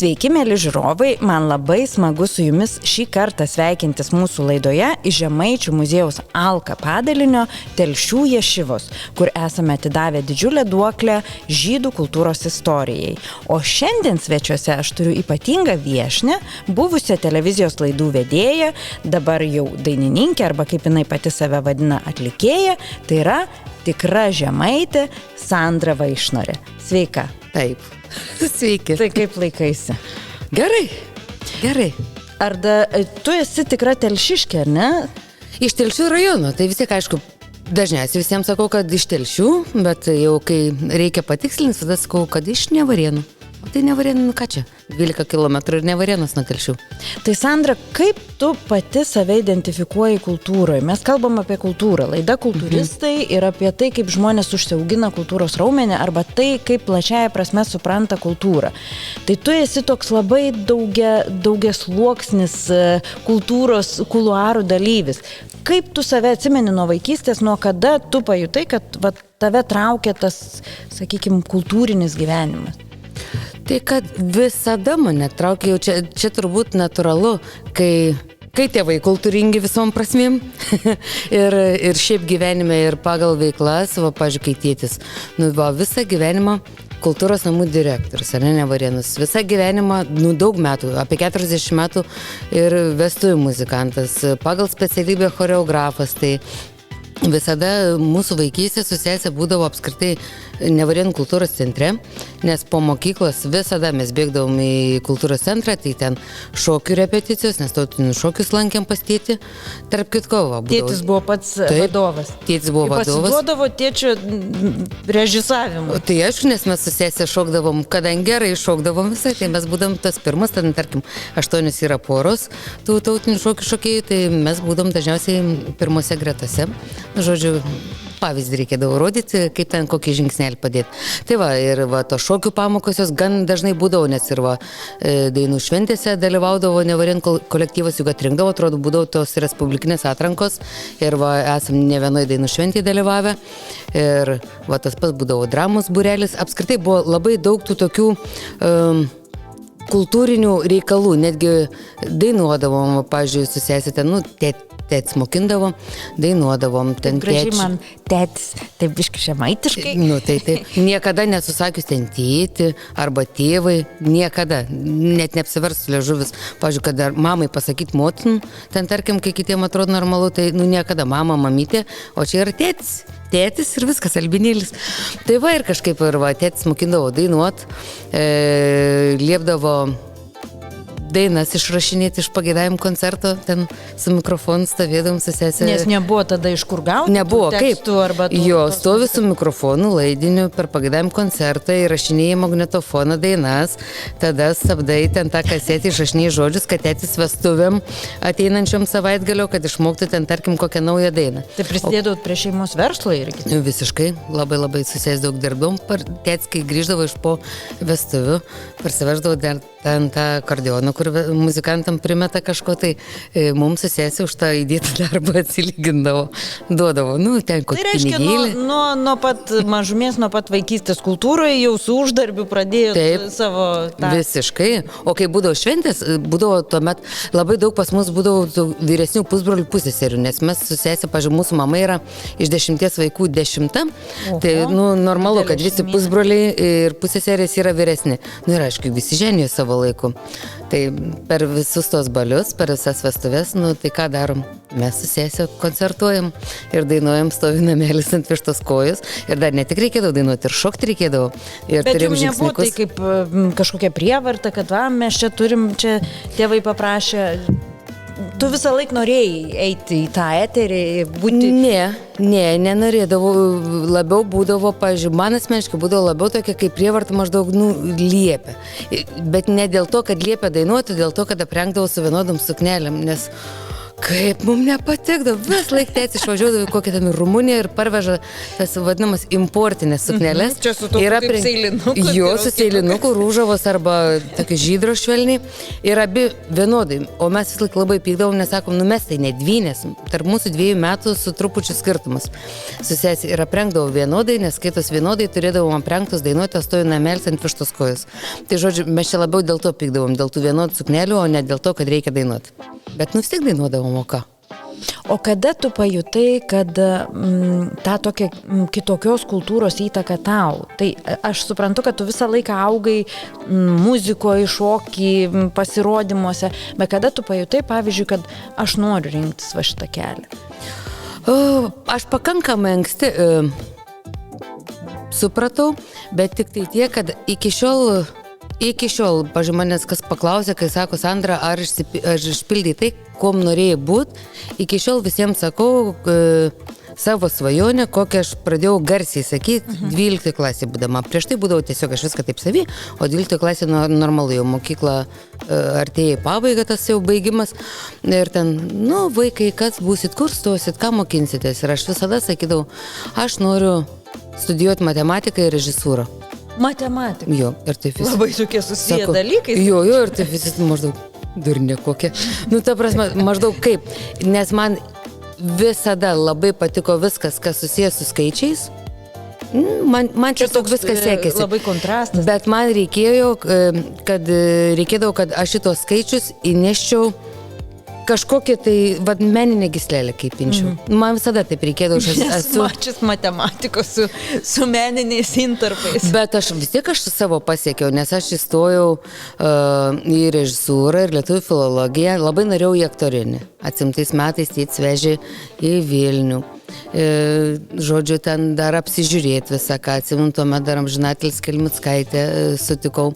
Sveiki, mėly žiūrovai, man labai smagu su jumis šį kartą sveikintis mūsų laidoje iš Žemaičių muziejaus Alka padalinio Telšių Ješivos, kur esame atidavę didžiulę duoklę žydų kultūros istorijai. O šiandien svečiuose aš turiu ypatingą viešnią, buvusią televizijos laidų vedėją, dabar jau dainininkė arba kaip jinai pati save vadina atlikėja, tai yra tikra žemaitė Sandra Vaišnorė. Sveika. Taip. Sveiki. Tai kaip laikaisi? Gerai. Tu esi tikra telšiškė, ar ne? Iš Telšių rajono, tai vis tiek aišku, dažniausiai visiems sakau, kad iš Telšių, bet jau kai reikia patikslinti, tada sakau, kad iš Nevarėnų. O tai Nevarėnų, ką čia? 12 km ir Nevarėnas nuo Telšių. Tai Sandra, kaip tu pati save identifikuoji kultūroje? Mes kalbam apie kultūrą, laida kultūristai ir apie tai, kaip žmonės užsiaugina kultūros raumenį arba tai, kaip plačiaja prasme supranta kultūrą. Tai tu esi toks labai daugiasluoksnis kultūros kuluarų dalyvis. Kaip tu save atsimeni nuo vaikystės, nuo kada tu pajutai, kad tave traukia tas, sakykime, kultūrinis gyvenimas? Tai kad visada mane traukia, jau čia turbūt natūralu, kai tėvai kultūringi visom prasmėm ir šiaip gyvenime ir pagal veiklas, pavyzdžiui, kai tėtis, visą gyvenimą kultūros namų direktorius, ar ne, Nevarėnus, visą gyvenimą, daug metų, apie 40 metų ir vestuvių muzikantas, pagal specialybę choreografas, tai visada mūsų vaikystė su sesė būdavo apskritai Nevarėnų kultūros centre, nes po mokyklos visada mes bėgdavom į kultūros centrą, tai ten šokių repeticijos, nes tautinius šokius lankėm pas tėtį. Tarp kitko, tėtis buvo pats vadovas. Tėtis buvo vadovas. Pasiduodavo tėčio režisavimu. Tai aišku, nes mes su sesė šokdavom, kadangi gerai šokdavom visai, tai mes būdom tas pirmas, ten tarkim 8 yra poros tų tautinių šokių šokėjų, tai mes būdom dažniausiai pirmose gretose. Žodžiu, pavyzdį reikėdavo rodyti, kaip ten kokį žingsnelį padėti. Tai ir to šokių pamokos jos gan dažnai būdavo, nes ir dainų šventėse dalyvaudavo Nevarėnų kolektyvas, juk atrinkdavo, atrodo, būdavo tos respublikinės atrankos ir esam ne vienoje dainų šventėje dalyvavę. Ir tas pats būdavo dramos būrelis. Apskritai buvo labai daug tų tokių kultūrinių reikalų, netgi dainuodavom, pavyzdžiui, su sesė ten, tėtis mokindavo, dainuodavom. Gražiai man tėtis, taip biški žemaitiškai. Tai niekada nesusakius ten tėti arba tėvai, niekada, net neapsiverstų liežuvis. Pavyzdžiui, kad mamai pasakyti motin, ten tarkim, kai kitiem atrodo normalu, tai niekada mama, mamytė, o čia yra tėtis ir viskas, albinėlis. Tai ir kažkaip tėtis mokindavo dainuot, liepdavo dainas išrašinėti iš pageidavimų koncerto, ten su mikrofonu stovėdavom su sesė. Nes nebuvo tada iš kur gauti? Nebuvo, kaip? Jo, stovi su mikrofonu, laidiniu per pageidavimų koncertą, įrašinėjai magnetofoną dainas, tada stabdai ten tą kasetį, išrašinėjai žodžius, kad tėtis vestuvėm ateinančiom savaitgalio, kad išmoktų ten, tarkim, kokią naują dainą. Tai prisidėdavot prie šeimos verslo irgi? Visiškai, labai su sesė daug dirbdavom, tėtis, kai grįždavo iš po vestuvių, parsiveždavo dar ten tą akordeoną, kur muzikantam primeta kažko, tai mums susėsi už tą įdėtą darbą atsilygindavo, duodavo, ten kokį pinigėlį. Tai reiškia, nuo pat mažumės, nuo pat vaikystės kultūroje jau su uždarbiu pradėjo savo tą. Visiškai. O kai būdavo šventės, būdavo tuomet labai daug pas mus būdavo vyresnių pusbrolių puseserių, nes mes su sesė, pavyzdžiui, mūsų mama yra iš 10 vaikų 10, tai normalu, kad visi pusbroliai ir puseserės yra vyresni. Ir aišku, visi ženijo savo laiku. Tai per visus tos balius, per visas vestuves, tai ką darom? Mes su sesė koncertuojam ir dainuojam, stovi namelis ant vištos kojos ir dar ne tik reikėdavo dainuoti, ir šokti reikėdavo. Ir bet jums nebuvo tai kaip kažkokia prievarta, kad mes čia turim, čia tėvai paprašė. Tu visą laiką norėjai eiti į tą eterį, būti... Nenorėdavau, labiau būdavo, pavyzdžiui, man asmeniškai būdavo labiau tokia, kaip prievarta maždaug, liepia. Bet ne dėl to, kad liepia dainuoti, dėl to, kad aprengdavau su vienodom suknelėm, nes Kaip mums nepatikdavo, vis laik tėtis išvažiuodavo į kokią ten Rumuniją ir parveža tas vadinamas importinės suknelės. Čia su tokiu kaip seilinuku. Jo, su seilinuku, rūžavos arba tokie žydro švelniai. Ir abi vienodai. O mes vis laik labai pykdavom, nes sakom, mes tai ne dvynės. Tarp mūsų 2 metų su trupučiu skirtumas. Susės ir aprengdavau vienodai, nes skaitos vienodai turėdavom aprengtus dainuoti, stoju namelis ant vištos kojos. Tai žodžiu, mes čia labiau dėl to pykdavom, dėl tų vienodų suknelių, o ne dėl to, kad reikia dainuoti. Bet vis tiek dainuodavom. O ką? O kada tu pajutai, kad tą tokią kitokios kultūros įtaką tau? Tai aš suprantu, kad tu visą laiką augai muzikoje, šokį, pasirodymuose, bet kada tu pajutai, pavyzdžiui, kad aš noriu rinktis va šitą kelią? Aš pakankamai anksti supratau, bet tik tai tiek, kad iki šiol, pažiūrėjau, manęs kas paklausė, kai sako, Sandra, ar išpildai tai, kuom norėjai būti, iki šiol visiems sakau savo svajonę, kokią aš pradėjau garsiai sakyti 12 klasė būdama. Prieš tai būdavo tiesiog aš viską taip savy, o 12 klasė normalu, jau mokykla artėja į pabaigą, tas jau baigimas. Ir ten, vaikai, kas būsit, kur stosit, ką mokinsitės. Ir aš visada sakydavau, aš noriu studijuoti matematiką ir režisūrą. Matematika? Jo, ir taip visi. Labai tokie susiję dalykai. Jo, ir taip visi maždaug durne kokia. Ta prasme, maždaug kaip, nes man visada labai patiko viskas, kas susijęs su skaičiais. Man čia toks viskas sekėsi. Labai kontrastas. Bet man reikėdavo, kad aš šitos skaičius įneščiau kažkokią tai meninę gyslelę kaip pinčiau. Man visada taip reikėdavo, aš esu mačius matematikos su meniniais intarpais. Bet aš vis tiek savo pasiekiau, nes aš įstojau į režisūrą ir lietuvių filologiją, labai norėjau į aktorinį. Atsimtais metais tėtis vežė į Vilnių. Žodžiu, ten dar apsižiūrėti visą, ką atsimenu, tuomet dar amžinatelis Kelmickaitę sutikau.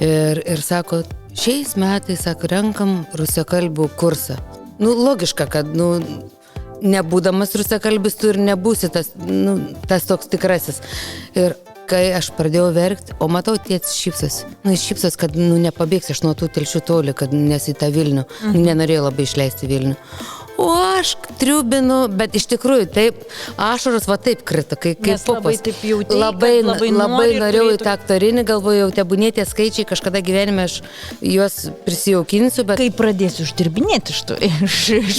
Ir sako, šiais metais, sako, renkam rusiakalbių kursą. Logiška, kad, nebūdamas rusiakalbis tu ir nebūsi tas toks tikrasis. Ir kai aš pradėjau verkti, o matau, tėtis šypsosi. Šypsos, kad nepabėgsi aš nuo tų telšių toli, kad nes į tą Vilnių. Nenorėjau labai išleisti Vilnių. O aš triubinu, bet iš tikrųjų taip, ašaros va taip krito, kaip nes pupas. Labai taip jautei, labai norėjau į tą aktorinį, galvojau, tebūnie tie skaičiai, kažkada gyvenime aš juos prisijaukinsiu, bet... Kai pradėsiu uždirbinėti iš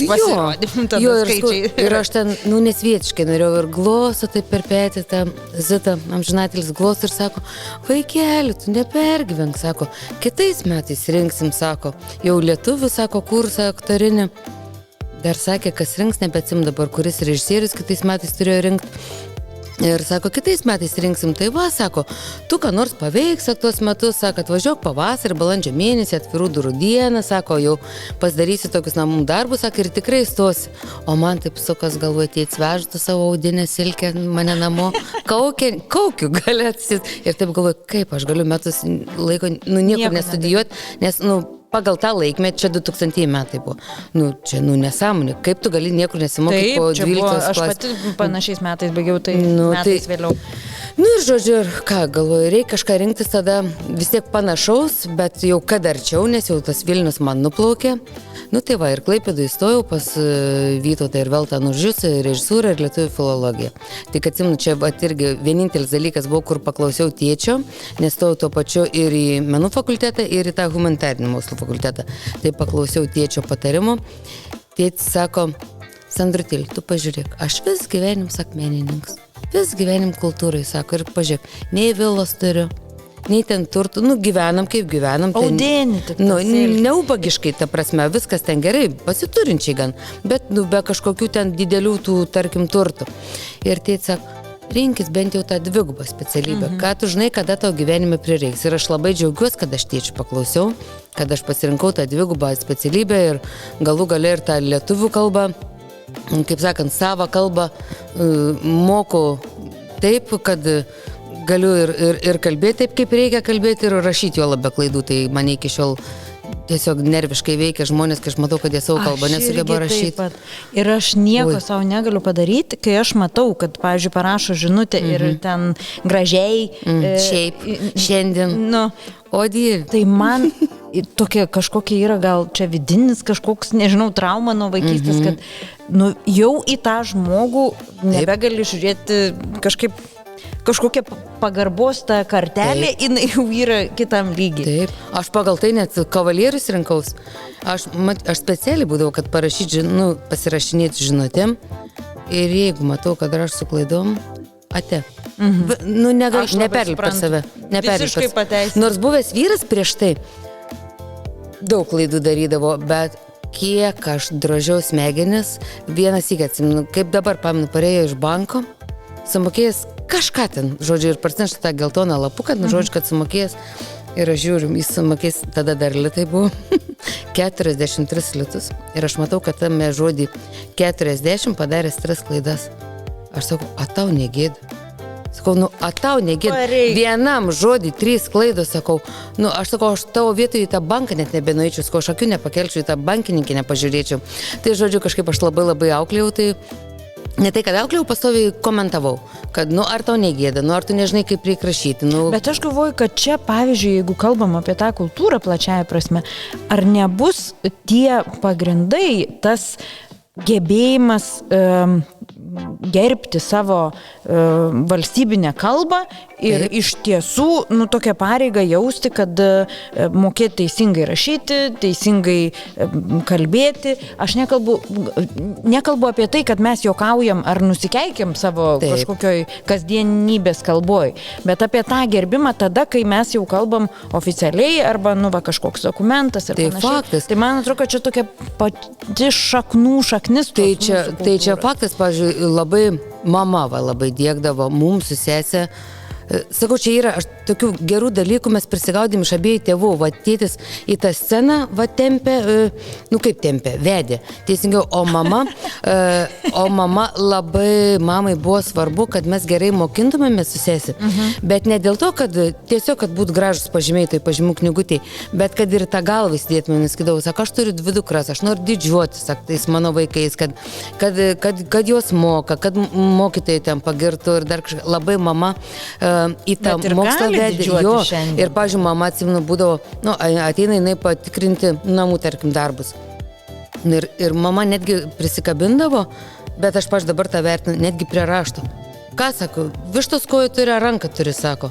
pasirodymų, tada skaičiai. Ir aš ten, nesvietiškai norėjau ir glosą, taip per petį, tą Zita, amžinatelis glosą ir sako, vaikeli, tu nepergyvenk, sako, kitais metais rinksim, sako, jau lietuvių, sako, kursą aktorinį. Dar sakė, kas rinks, nebeatsim dabar, kuris režisierius kitais metais turėjo rinkti. Ir sako, kitais metais rinksim, tai va, sako, tu ką nors paveiks tuos metus, sako, atvažiuok pavasarį, balandžio mėnesį, atvirų durų dieną, sako, jau pasidarysi tokius namų darbus, sako, ir tikrai stosi. O man taip sukas galvoje, tėtis vežtų savo audinę silkę mane namo, kaukiu galėtis. Ir taip galvoju, kaip aš galiu metus laiko, niekur nestudijuoti, nes, pagal tą laikmetį, čia 2000 metai buvo. Čia, nesąmonė. Kaip tu gali niekur nesimokyti po 12 klasės? Aš pati panašiais metais baigiau, tai metais vėliau. Ir žodžiu, ir galvoju, reikia kažką rinktis tada vis tiek panašaus, bet jau kad arčiau, nes jau tas Vilnius man nuplaukė. Tai va, ir Klaipėdų įstojau pas Vytautą ir Veltą Nužius, režisūrą ir lietuvių filologiją. Tik atsimenu, čia irgi vienintelis dalykas buvo, kur paklausiau tėčio, nes stojau tuo pačiu ir į menų fakultetą, ir į tą humanitarinį mokslų fakultetą. Tai paklausiau tėčio patarimo. Tėtis sako, Sandrutil, tu pažiūrėk, aš vis gyvenim menininkas, vis gyvenim kultūrai, sako, ir pažiūrėk, nei vilos turiu, nei ten turtų, gyvenam kaip gyvenam. Audėnį, taip. Neubagiškai, ta prasme, viskas ten gerai, pasiturinčiai gan, bet be kažkokių ten didelių tų, tarkim, turtų. Ir tėtis sako, rinkis bent jau tą dvigubą specialybę, ką tu žinai, kada tau gyvenime prireiks. Ir aš labai džiaugiuosi, kad aš tėčių paklausiau, kad aš pasirinkau tą dvigubą specialybę ir galų gale ir tą lietuvių kalbą, kaip sakant, savą kalbą moku taip, kad galiu ir kalbėti taip, kaip reikia kalbėti, ir rašyti jo labai klaidų. Tai mane iki šiol tiesiog nerviškai veikia žmonės, kai aš matau, kad jie savo kalbą nesugeba rašyti. Ir aš nieko savo negaliu padaryti, kai aš matau, kad, pavyzdžiui, parašo žinutę ir ten gražiai. Šiaip, šiandien. O dieve. Tai man tokia kažkokia yra gal čia vidinis kažkoks, nežinau, trauma nuo vaikystės, kad jau į tą žmogų nebegali žiūrėti kažkokia pagarbos ta kartelė, jinai jau yra kitam lygiai. Taip, aš pagal tai net kavalierius rinkaus. Aš specialiai būdavau, kad pasirašinėti žinutėm ir jeigu matau, kad aš su klaidom, ate. Neperlip per save. Visiškai pateisinti. Nors buvęs vyras prieš tai daug klaidų darydavo, bet kiek aš drožiau smegenis, vienas įk atsimenu, kaip dabar pamenu, parėjo iš banko, sumokėjęs kažką ten, žodžiu, ir parsinešti tą geltoną lapuką, žodžiu, kad sumokėjęs, ir aš žiūriu, jis sumokėjęs, tada dar litai buvo, 43 litus. Ir aš matau, kad tame žodį 40 padaręs 3 klaidas. Aš sakau, a tau negėda. Sakau, a tau negėda. Vienam žodį 3 klaidos, sakau. Aš sakau, aš tavo vietoj į tą banką net nebenueičiau, sakau, aš akių nepakelčiau, į tą bankininkę nepažiūrėčiau. Tai žodžiu, kažkaip aš labai auklėjau, tai ne tai, kad auklėjau, pastoviai komentavau, kad, ar tau negėda, ar tu nežinai, kaip reikia rašyti. Bet aš galvoju, kad čia, pavyzdžiui, jeigu kalbam apie tą kultūrą plačiaja prasme, ar nebus tie pagrindai, tas gebėjimas gerbti savo valstybinę kalbą ir iš tiesų, tokią pareigą jausti, kad mokėti teisingai rašyti, teisingai kalbėti. Aš nekalbu apie tai, kad mes juokaujam ar nusikeikiam savo kažkokioj kasdienybės kalboj, bet apie tą gerbimą tada, kai mes jau kalbam oficialiai arba, kažkoks dokumentas ir panašiai. Faktas. Tai man atrodo, kad čia tokia pati šaknis. Tai čia faktas, pavyzdžiui, labai mama labai diegdavo mums su sese. Sakau, čia yra tokių gerų dalykų, mes prisigaudėm iš abiejų tėvų, tėtis į tą sceną kaip tempė, vedė, teisingiau, o mama mamai buvo svarbu, kad mes gerai mokintumėmės su sesi, bet ne dėl to, kad tiesiog, kad būtų gražus pažymiai, tai pažymų knygutėj, bet kad ir tą galvą įsidėtume, nes sakydavau, aš turiu 2 dukras, aš noriu didžiuotis, tais mano vaikais, kad jos moka, kad mokytojai ten pagirtų ir dar kažkaip labai mama į tą mokslą vedė jo. Ir, pavyzdžiui, mama, atsimenu, būdavo, ateina jinai patikrinti namų, tarkim, darbus. Ir mama netgi prisikabindavo, bet aš dabar tą vertinu, netgi prie rašto. Ką sako, vištos kojų turi, ranką turi, sako.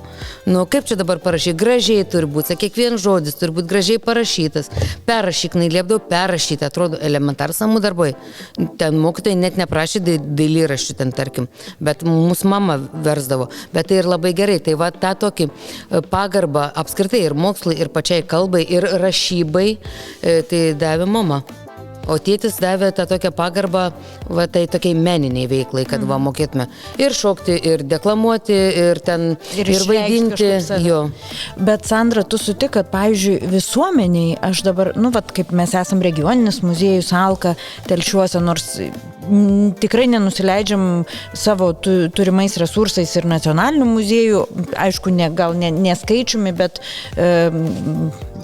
Kaip čia dabar parašy, gražiai turi būti, kiekvienas žodis turi būti gražiai parašytas. Perrašyk, liepdavau perrašyti, atrodo, elementarūs namų darbai. Ten mokytojai net neprašė dailyraščių ten, tarkim, bet mūsų mama versdavo. Bet tai ir labai gerai, tai tą tokį pagarbą apskritai ir mokslui, ir pačiai kalbai, ir rašybai, tai davė mama. O tėtis davė tą tokią pagarbą, tai tokiai meniniai veiklai, kad mokėtume ir šokti, ir deklamuoti, ir ten, ir vaidinti. Jo. Bet Sandra, tu sutik, kad, pavyzdžiui, visuomeniai, aš dabar, kaip mes esam regioninis muziejus Alka Telšiuose, nors tikrai nenusileidžiam savo turimais resursais ir nacionalinių muziejų, aišku, gal neskaičiumi, bet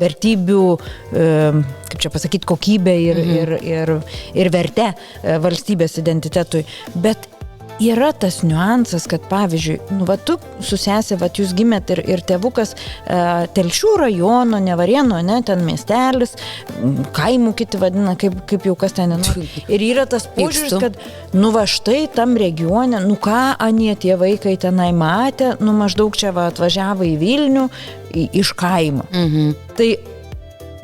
vertybių, kaip čia pasakyti, kokybė ir verte valstybės identitetui. Bet yra tas niuansas, kad, pavyzdžiui, tu su sesė, jūs gimėt ir tėvukas Telšių rajono, Nevarėno, ten miestelis, kaimų kiti vadina, kaip jau kas ten nenori. Ir yra tas požiūris, kad, štai tam regione, ką anie tie vaikai tenai matė, maždaug čia atvažiavo į Vilnių iš kaimo. Tai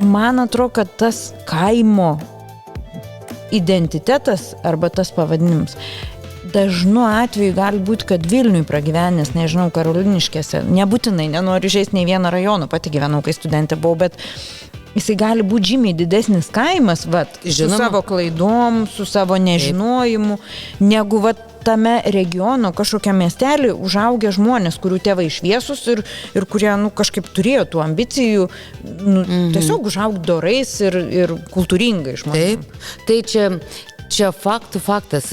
man atrodo, kad tas kaimo identitetas arba tas pavadinimas dažnu atveju gali būti, kad Vilniui pragyvenęs, nežinau, Karoliniškėse, nebūtinai, nenoriu žaisti nei vieno rajono, pati gyvenau, kai studentė buvau, bet jisai gali būti žymiai didesnis kaimas, su savo klaidom, su savo nežinojimu, negu tame regiono kažkokia miestelį užaugę žmonės, kurių tėvai šviesus ir kurie kažkaip turėjo tų ambicijų, tiesiog užaugti dorais ir kultūringai žmonėms. Taip, tai čia faktas.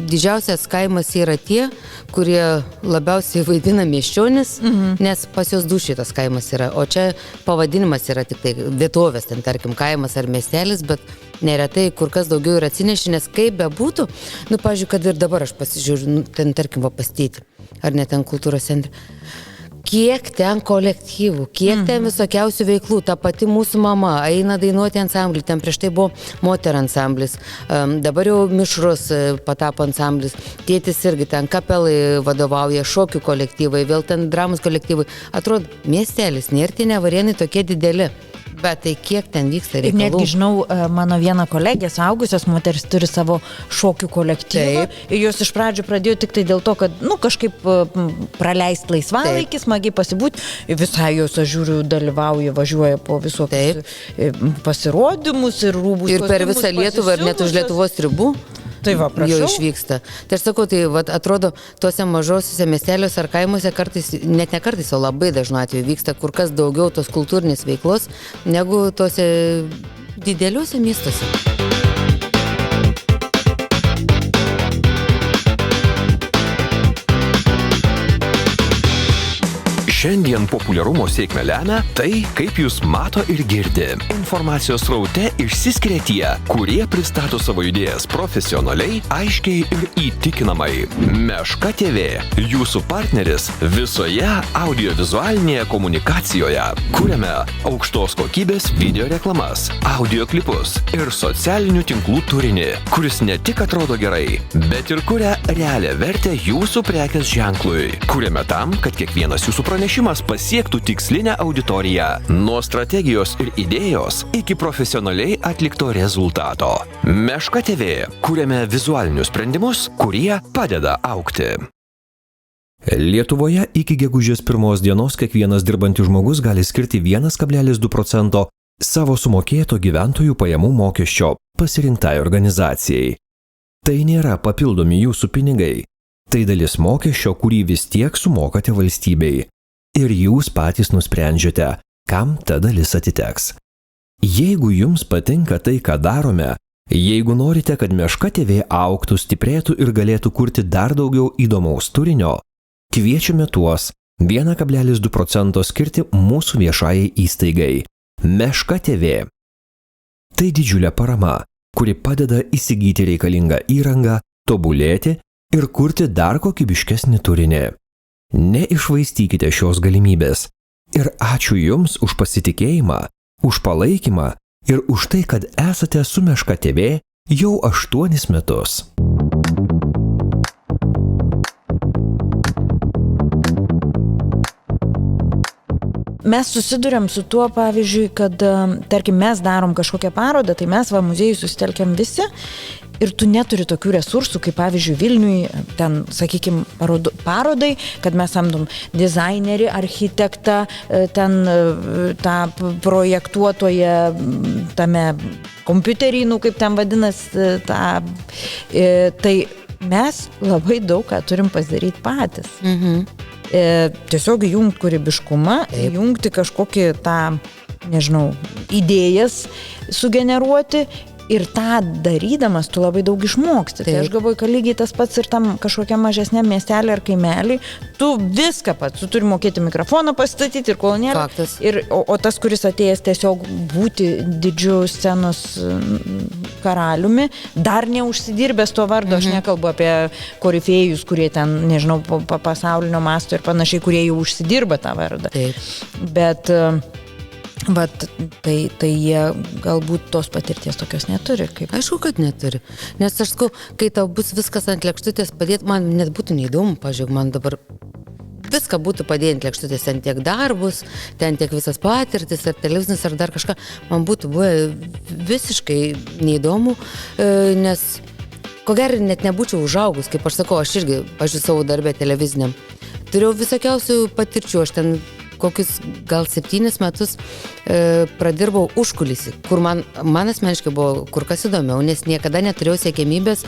Didžiausias kaimas yra tie, kurie labiausiai vaidina miesčionis, nes pas jos du šitas kaimas yra, o čia pavadinimas yra tik tai vietovės, ten tarkim kaimas ar miestelis, bet neretai kur kas daugiau yra atsineši, nes kaip bebūtų, pavyzdžiui, kad ir dabar aš pasižiūriu, ten tarkim pastyti, ar net ten kultūros centre. kiek ten kolektyvų, kiek ten visokiausių veiklų. Ta pati mūsų mama eina dainuoti ansamblį, ten prieš tai buvo moterų ansamblis, dabar jau mišrus patapo ansamblis. Tėtis irgi ten kapelai vadovauja, šokių kolektyvai, vėl ten dramos kolektyvai. Atrodo, miestelis, nėra tie Varėnai tokie dideli. Bet tai kiek ten vyksta reikalų. Ir netgi žinau, mano viena kolegė, suaugusios moteris, turi savo šokių kolektyvą. Taip. Ir jos iš pradžių pradėjo tik tai dėl to, kad, kažkaip praleisti laisvalaikį, smagiai pasibūti. Visai jos, aš žiūriu, dalyvauja, važiuoja po visokius pasirodymus ir rūbus. Ir per visą Lietuvą ir net už Lietuvos ribų. Tai va, prašau. Jau išvyksta. Tai aš sakau, tai atrodo, tuose mažosiuose miesteliuose ar kaimuose kartais, net ne kartais, o labai dažnu atveju vyksta kur kas daugiau tos kultūrinės veiklos, negu tuose dideliuose miestuose. Šiandien populiarumo sėkmę lemia tai, kaip jūs mato ir girdi. Informacijos sraute išsiskiria tie, kurie pristato savo idėjas profesionaliai, aiškiai ir įtikinamai. Meška TV – jūsų partneris visoje audiovizualinėje komunikacijoje. Kuriame aukštos kokybės video reklamas, audio klipus ir socialinių tinklų turinį, kuris ne tik atrodo gerai, bet ir kuria realią vertę jūsų prekės ženklui. Kuriame tam, kad kiekvienas jūsų pranešimas pasiektų tikslinę auditoriją. Nuo strategijos ir idėjos iki profesionaliai atlikto rezultato. Meška TV. Kuriame vizualinius sprendimus, kurie padeda augti. Lietuvoje iki gegužės 1 dienos kiekvienas dirbantis žmogus gali skirti 1,2% savo sumokėto gyventojų pajamų mokesčio pasirinktai organizacijai. Tai nėra papildomi jūsų pinigai. Tai dalis mokesčio, kurį vis tiek sumokate valstybei. Ir jūs patys nusprendžiate, kam ta dalis atiteks. Jeigu jums patinka tai, ką darome, jeigu norite, kad Meška TV augtų, stiprėtų ir galėtų kurti dar daugiau įdomaus turinio, kviečiame tuos 1,2% skirti mūsų viešajai įstaigai Meška TV. Tai didžiulė parama, kuri padeda įsigyti reikalingą įrangą, tobulėti ir kurti dar kokybiškesnį turinį. Neišvaistykite šios galimybės. Ir ačiū Jums už pasitikėjimą, už palaikymą ir už tai, kad esate su Meška TV jau 8 metus. Mes susiduriam su tuo, pavyzdžiui, kad, tarkim, mes darom kažkokią parodą, tai mes muziejui susitelkiam visi ir tu neturi tokių resursų, kaip, pavyzdžiui, Vilniui, ten, sakykime, parodai, kad mes samdom dizainerį, architektą, ten tą projektuotoje, tame kompiuterinų, kaip ten vadinasi, tai mes labai daug ką turim pasidaryti patys. Tiesiog įjungti kūrybiškumą, įjungti kažkokį tą, nežinau, idėjas sugeneruoti ir tą darydamas tu labai daug išmoksti. Tai aš galvoju, kad lygiai tas pats ir tam kažkokiam mažesniam miestelį ar kaimelį, tu viską pats, tu turi mokėti mikrofoną pasistatyti ir kolonėlę. O tas, kuris atėjęs tiesiog būti didžiu scenos karaliumi, dar neužsidirbęs to vardo, aš nekalbu apie korifėjus, kurie ten, nežinau, pasaulinio masto ir panašiai, kurie jau užsidirba tą vardą. Bet tai jie galbūt tos patirties tokios neturi. Aišku, kad neturi. Nes aš sakau, kai tau bus viskas ant lėkštutės padėti, man net būtų neįdomu, pažiūrėk, man dabar viską būtų padėti ant lėkštutės, ten tiek darbus, ten tiek visas patirtis, ar televizinis, ar dar kažką, man būtų buvę visiškai neįdomu, nes ko gero net nebūčiau užaugus, kaip aš sakau, aš irgi, pažiūrėjau, savo darbę televiziniam. Turėjau visokiausių patirčių, aš ten kokius gal 7 metus pradirbau užkulisį, kur man asmeniškai buvo kur kas įdomiau, nes niekada neturėjau siekiamybės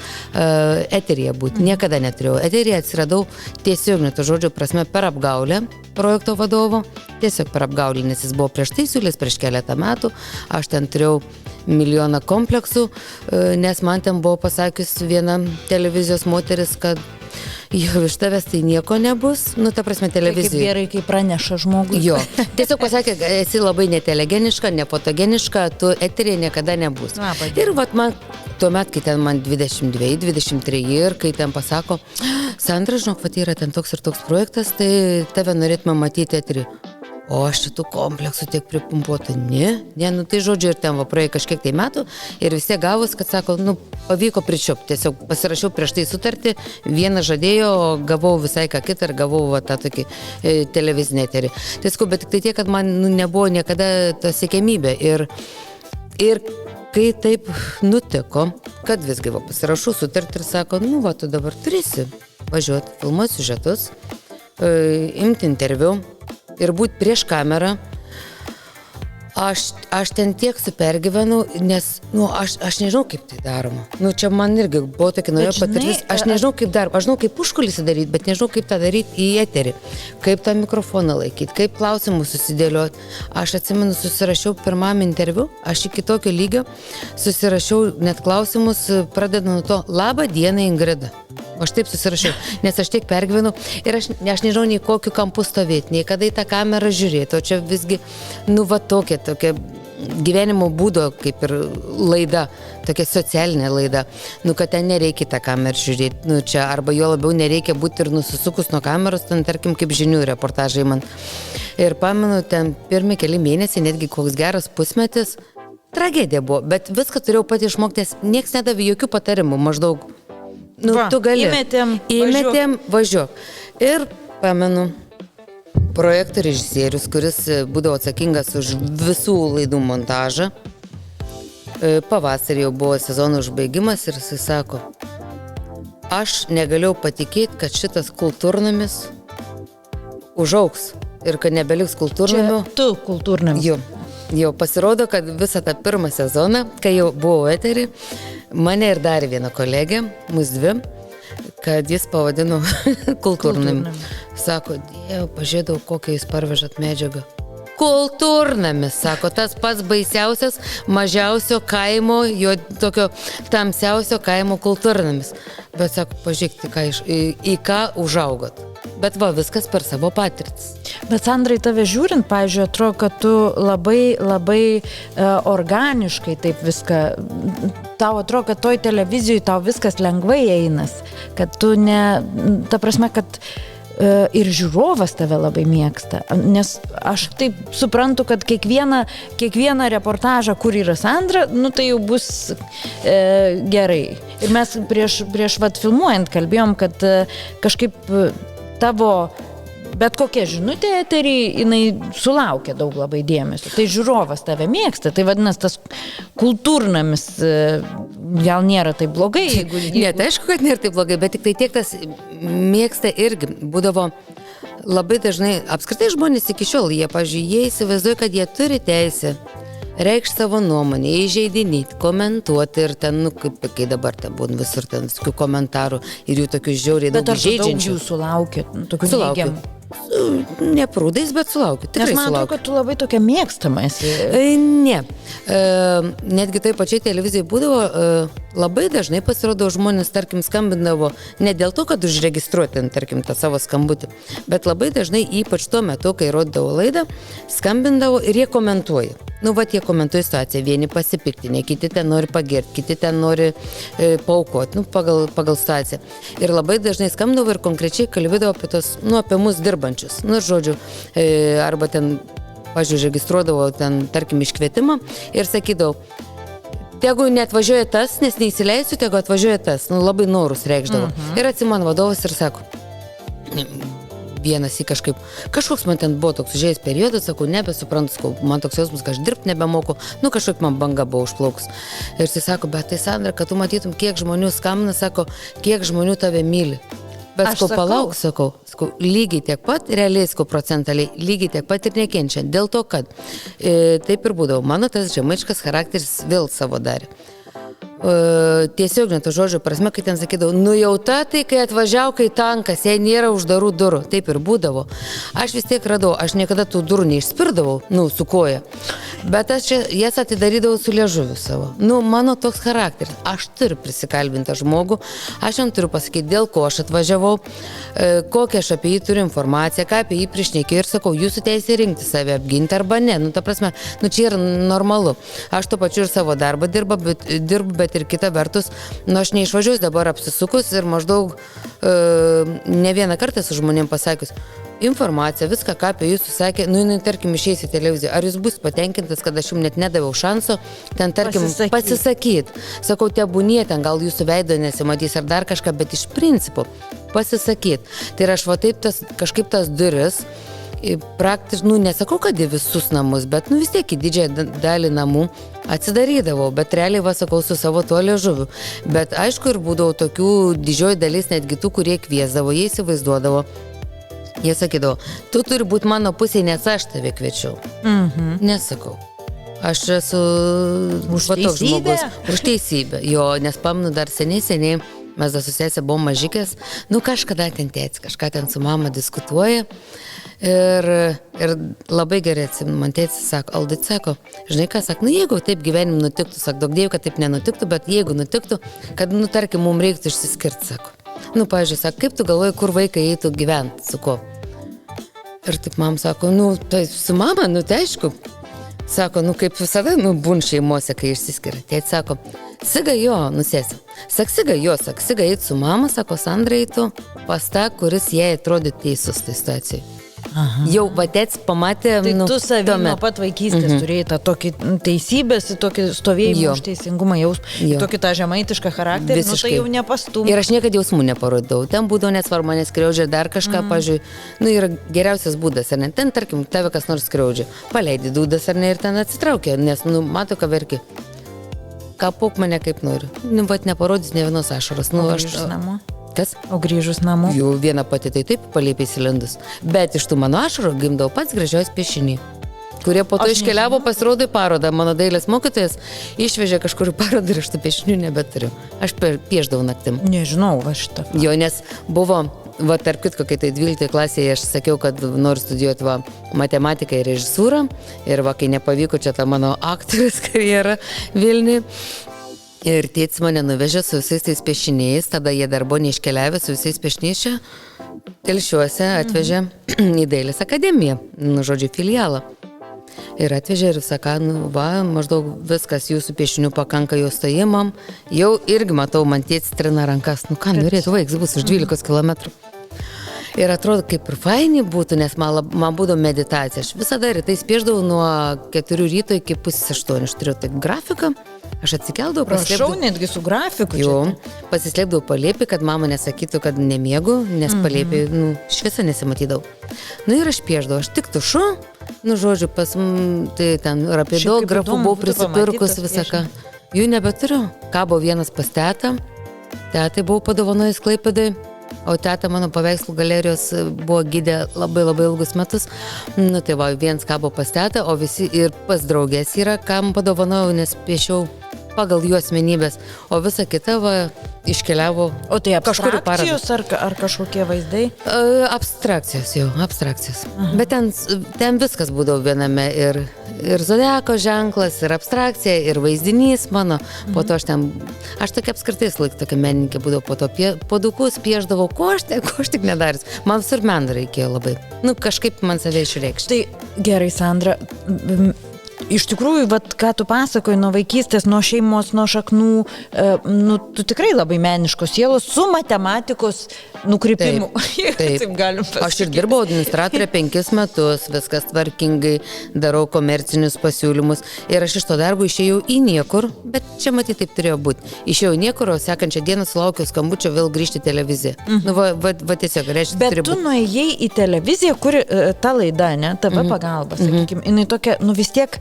eteryje būti, niekada neturėjau. Eteryje atsiradau tiesiog, net žodžio prasme, per apgaulę projekto vadovo, tiesiog per apgaulę, nes jis buvo prieš tai siūlęs prieš keletą metų, aš ten turėjau milijoną kompleksų, nes man ten buvo pasakius viena televizijos moteris, kad jo, iš tavęs tai nieko nebus, nu, ta prasme, Kaip televizijoje. gerai, kai praneša žmogus. Jo, tiesiog pasakė, esi labai netelegeniška, nepatogeniška, tu eterėje niekada nebus. Labai Ir vat man, tuomet, kai ten man 22, 23 ir kai ten pasako, Sandra, žinok, vat yra ten toks ir toks projektas, tai tave norėtume matyti eterį. O aš šitų kompleksų tiek pripumpuota. Ne, nu tai žodžiu, ir ten va praėjo kažkiek tai metų ir vis tiek gavus, kad sako, nu pavyko pričiupti, tiesiog pasirašiau prieš tai sutartį, vieną žadėjo, gavau visai ką kitą ir gavau va tą tokį televizinį eterį. Tiesiog, bet tik tai tiek, kad man nu, nebuvo niekada ta siekiamybė ir kai taip nutiko, kad visgi va pasirašau sutartį ir sako, nu va tu dabar turėsi važiuoti, filmuoti siužetus, imti interviu ir būti prieš kamerą, aš ten tiek supergyvenau, nes, nu, aš nežinau, kaip tai daroma. Nu, čia man irgi buvo tokia nauja patirtis. Aš nežinau, kaip daroma. Aš žinau, kaip užkulisį daryti, bet nežinau, kaip tą daryti į eterį. Kaip tą mikrofoną laikyti, kaip klausimus susidėlioti. Aš atsimenu, susirašiau pirmam interviu, aš iki tokio lygio susirašiau net klausimus, pradedu nuo to, labą dieną, Ingrida. Aš taip susirašiau, nes aš tiek pergyvenau ir aš nežinau, nei kokiu kampu stovėti, nei kada į tą kamerą žiūrėti, o čia visgi, nu, va tokia gyvenimo būdo, kaip ir laida, tokia socialinė laida, nu, kad ten nereikia tą kamerą žiūrėti, nu, čia, arba jo labiau nereikia būti ir nusisukus nuo kameros, ten, tarkim, kaip žinių reportažai man. Ir pamenu, ten pirmi keli mėnesiai, netgi koks geras pusmetis, tragedija buvo, bet viską turėjau pati išmokti, nes nieks nedavė jokių patarimų, maždaug. Nu, va, tu gali. Įmetėm, važiuok. Ir pamenu, projekto režisierius, kuris būdavo atsakingas už visų laidų montažą, pavasarį jau buvo sezono užbaigimas ir jis sako, aš negalėjau patikėti, kad šitas kultūrnamis užaugs ir kad nebeliks kultūrnamių. Čia tu kultūrnamis. Jau pasirodo, kad visą tą pirmą sezoną, kai jau buvau eterį, mane ir dar vieną kolegę, mus dvi, kad jis pavadino kultūrnami. Sako, Dieve, pažiūrėdavau, kokią jūs parvežat medžiagą. Kultūrnamis, sako, tas pats baisiausias, mažiausio kaimo, jo tokio tamsiausio kaimo kultūrnamis. Bet sako, pažiūrėkite, į ką užaugot. Bet va, viskas per savo patirtis. Bet Sandrai, tave žiūrint, pavyzdžiui, atrodo, kad tu labai organiškai taip viską, tau atrodo, kad toj televizijoje tau viskas lengvai einas, kad tu ne, ta prasme, kad ir žiūrovas tave labai mėgsta, nes aš taip suprantu, kad kiekvieną reportažą, kur yra Sandra, nu tai jau bus gerai. Ir mes prieš vat filmuojant kalbėjom, kad kažkaip tavo bet kokia žinutė eterį, jinai sulaukia daug labai dėmesio. Tai žiūrovas tave mėgsta, tai vadinasi, tas kultūrnamis gal nėra taip blogai. Ne, tai aišku, kad nėra taip blogai, bet tik tai tiek tas mėgsta irgi būdavo labai dažnai, apskritai žmonės iki šiol, jie įsivaizduoja, kad jie turi teisę reikšti savo nuomonę, įžeidinėti, komentuoti ir ten, nu, kaip kai dabar ten būn visur ten visokių komentarų ir jų tokių žiauriai daug žaidžiančių. Bet ar daug jų sulaukėt? Tokių neigiamų? Ne prūdais, bet sulaukiu. Tikrai sulaukiu. Nes man atrodo, kad tu labai tokia mėgstama esi. Ne. Netgi toj pačiai televizijai būdavo, labai dažnai pasirodo žmonės, tarkim, skambindavo ne dėl to, kad užregistruoti, tarkim, tą savo skambutį, bet labai dažnai, ypač tuo metu, kai rodydavo laidą, skambindavo ir jie komentuoja. Nu, va, jie komentuoja situaciją, vieni pasipiktinė, kiti ten nori pagirti, kiti ten nori paaukoti, nu, pagal situaciją. Ir labai dažnai skambindavo ir konkrečiai kalbėdavo apie tos, nu, apie mus dirbančius. Nu, žodžiu, arba ten, pažiūrėjau, registruodavo ten, tarkim, iškvietimą ir sakydavau, tegu neatvažiuoja tas, nes neįsileisiu, tegu atvažiuoja tas. Nu, labai norus reikšdavo. Ir atsimano vadovas ir sako, vienas į kažkoks man ten buvo toks užėjęs periodas, sakau, nebesuprantu, sakau, man toks jausmas, kad aš dirbti nebemoku, nu kažkaip man banga buvo užplaukus. Ir jis sako, bet tai Sandra, kad tu matytum, kiek žmonių skambina, sako, kiek žmonių tave myli. Bet sakau, palauk, sakau, lygiai tiek pat, realiai, sakau, procentaliai, lygiai tiek pat ir nekenčia. Dėl to, kad taip ir būdavo, mano tas žemaičkas charakteris vėl savo darė. tiesiog net žodžio prasme, kai ten sakydavau, nu jau tai, kai atvažiavo, kai tankas, jei nėra uždarų durų, taip ir būdavo. Aš vis tiek radau, aš niekada tų durų neišspirdavau, su koja, bet aš jas atidarydavau su liežuviu savo. Mano toks charakteris, aš turiu prisikalbintą žmogų, aš jam turiu pasakyti, dėl ko aš atvažiavau, kokią aš apie jį turiu informaciją, ką apie jį priešnekėjau ir sakau, jūsų teisė rinkti save apginti arba ne. Ta prasme, čia yra normalu. Aš to pačiu ir savo darbą dirbu, bet ir kita vertus, aš neišvažiuosiu dabar apsisukus ir maždaug ne vieną kartą su žmonėm pasakius, informacija, viską, ką apie jūs susakė, tarkim, išeis į televiziją. Ar jūs bus patenkintas, kad aš jums net nedaviau šanso, ten, tarkim, pasisakyt. Sakau, tebūnie, ten gal jūsų veido nesimatys ar dar kažką, bet iš principo pasisakyt. Tai ir aš taip kažkaip tas duris, praktiškai, nesakau, kad į visus namus, bet vis tiek į didžiąją dalį namų atsidarydavau, bet realiai sakau su savo tuo liežuviu. Bet aišku, ir būdavo tokių didžioji dalis, netgi tų, kurie kviesdavo, jie įsivaizduodavo. Jie sakydavo, tu turi būti mano pusėje, nes aš tave kviečiau. Nesakau. Aš esu už teisybę. Už teisybę. Jo, nes pamenu dar seniai, mes dar su sesė buvom mažikės, kažkada ten tėtis, kažką ten su mama diskutuoja. Ir labai gerai atsimenu, man tėtis sako, Aldai sako, žinai ką, sako, jeigu taip gyvenim nutiktų, sako, daug dievu, kad taip nenutiktų, bet jeigu nutiktų, kad, tarkim, mums reiktų išsiskirti, sako. Pavyzdžiui, sako, kaip tu galvoji, kur vaikai eitų gyventi, su ko? Ir taip mam sako, tai su mama, tai aišku. Sako, kaip visada, būn šeimose, kai išsiskiria. Tėtis sako, Siga jo, nusėsi. Siga jo, Siga eit su mama, sako, Sandra eitų pas tą, kuris jai atrodė teisus tai situacijai. Aha. Jau tėtis pamatė. Tai tu savį nuo pat vaikystės turėjai tą tokį teisybės, tokį stovėjimą už teisingumą jausmą, tokį tą žemaitišką charakterį, tai jau nepastum. Ir aš niekada jausmų neparodau. Ten būdavo nesvarbu, mane skriaudžia dar kažką, pažiūrėjau, yra geriausias būdas, ar ne? Ten, tarkim, tave kas nors skriaudžia, paleidi dūdas ar ne ir ten atsitraukia, nes, mato, ką verki. Kapok mane kaip nori. Neparodys ne vienos ašaros. Grįžus namo? Kas? O grįžus namo? Jau viena pati tai taip palėpė įsilindus. Bet iš tų mano ašarų gimdavo pats gražios piešiniai, kurie po to iškeliavo, pasirodo į parodą. Mano dailės mokytojas išvežė kažkur į parodą ir aš tų piešinių nebeturiu. Aš piešdavau naktim. Nežinau, šitą. Jo, nes buvo, tarp kitko, kai tai 12 klasėje aš sakiau, kad noriu studijuoti matematiką ir režisūrą. Ir kai nepavyko čia ta mano aktorės karjera Vilniuje. Ir tėtis mane nuvežė su visais tais piešiniais, tada jie dar buvo neiškeliavę su visais piešiniais čia. Telšiuose atvežė į Dailės akademiją, žodžiu, filialą. Ir atvežė ir sako, maždaug viskas jūsų piešinių pakanka jų stojimam. Jau irgi matau, man tėtis trina rankas, ką norėtų vaiks bus už 12 kilometrų. Ir atrodo, kaip ir faini būtų, nes man būdavo meditacija. Aš visada rytais piešdavau nuo 4 ryto iki 7:30. Aš turėjau taip grafiką. Aš atsikeldavau, prašau, netgi su grafiku. Jo, pasislėpdavau palėpį, kad mama nesakytų, kad nemiegu, nes palėpį, šviesą nesimatydavau. Ir aš piešdavau, aš tik tušu, žodžiu, tai ten rapidografų buvau prisipirkus visaką. Jų nebeturiu. Kabo vienas pas tetą, tetai buvau padovanojęs Klaipėdai, o teta mano paveikslų galerijos buvo gidė labai ilgus metus. Tai vienas kabo pas tetą, o visi ir pas draugės yra, kam padovanojau, nes piešiau pagal jų asmenybės, o visa kita iškeliavo. O tai abstrakcijos ar kažkokie vaizdai? Abstrakcijos jau, abstrakcijos. Bet ten viskas būdavo viename, ir zodiako ženklas, ir abstrakcija, ir vaizdinys mano. Po to aš tokia apskritai laik tokia menininkė būdavo, po to podukus pieždavau, ko aš tik nedaris. Man visur meno reikėjo labai. Kažkaip man save išreikšti. Tai gerai, Sandra, iš tikrųjų, ką tu pasakoji nuo vaikystės, nuo šeimos, nuo šaknų, tu tikrai labai meniškos sielos su matematikos nukrypimu. Taip. Aš ir dirbau administratorė 5 metus, viskas tvarkingai, darau komercinius pasiūlymus ir aš iš to darbo išėjau į niekur, bet čia matyti taip turėjo būti. Išėjau į niekur, o sekančią dieną sulaukiau skambučio vėl grįžti į televiziją. Tiesiog, reiškia, bet tu nuėjai į televiziją, kuri ta laida, ne, TV pagalba, sakykime, jinai tokia, vis tiek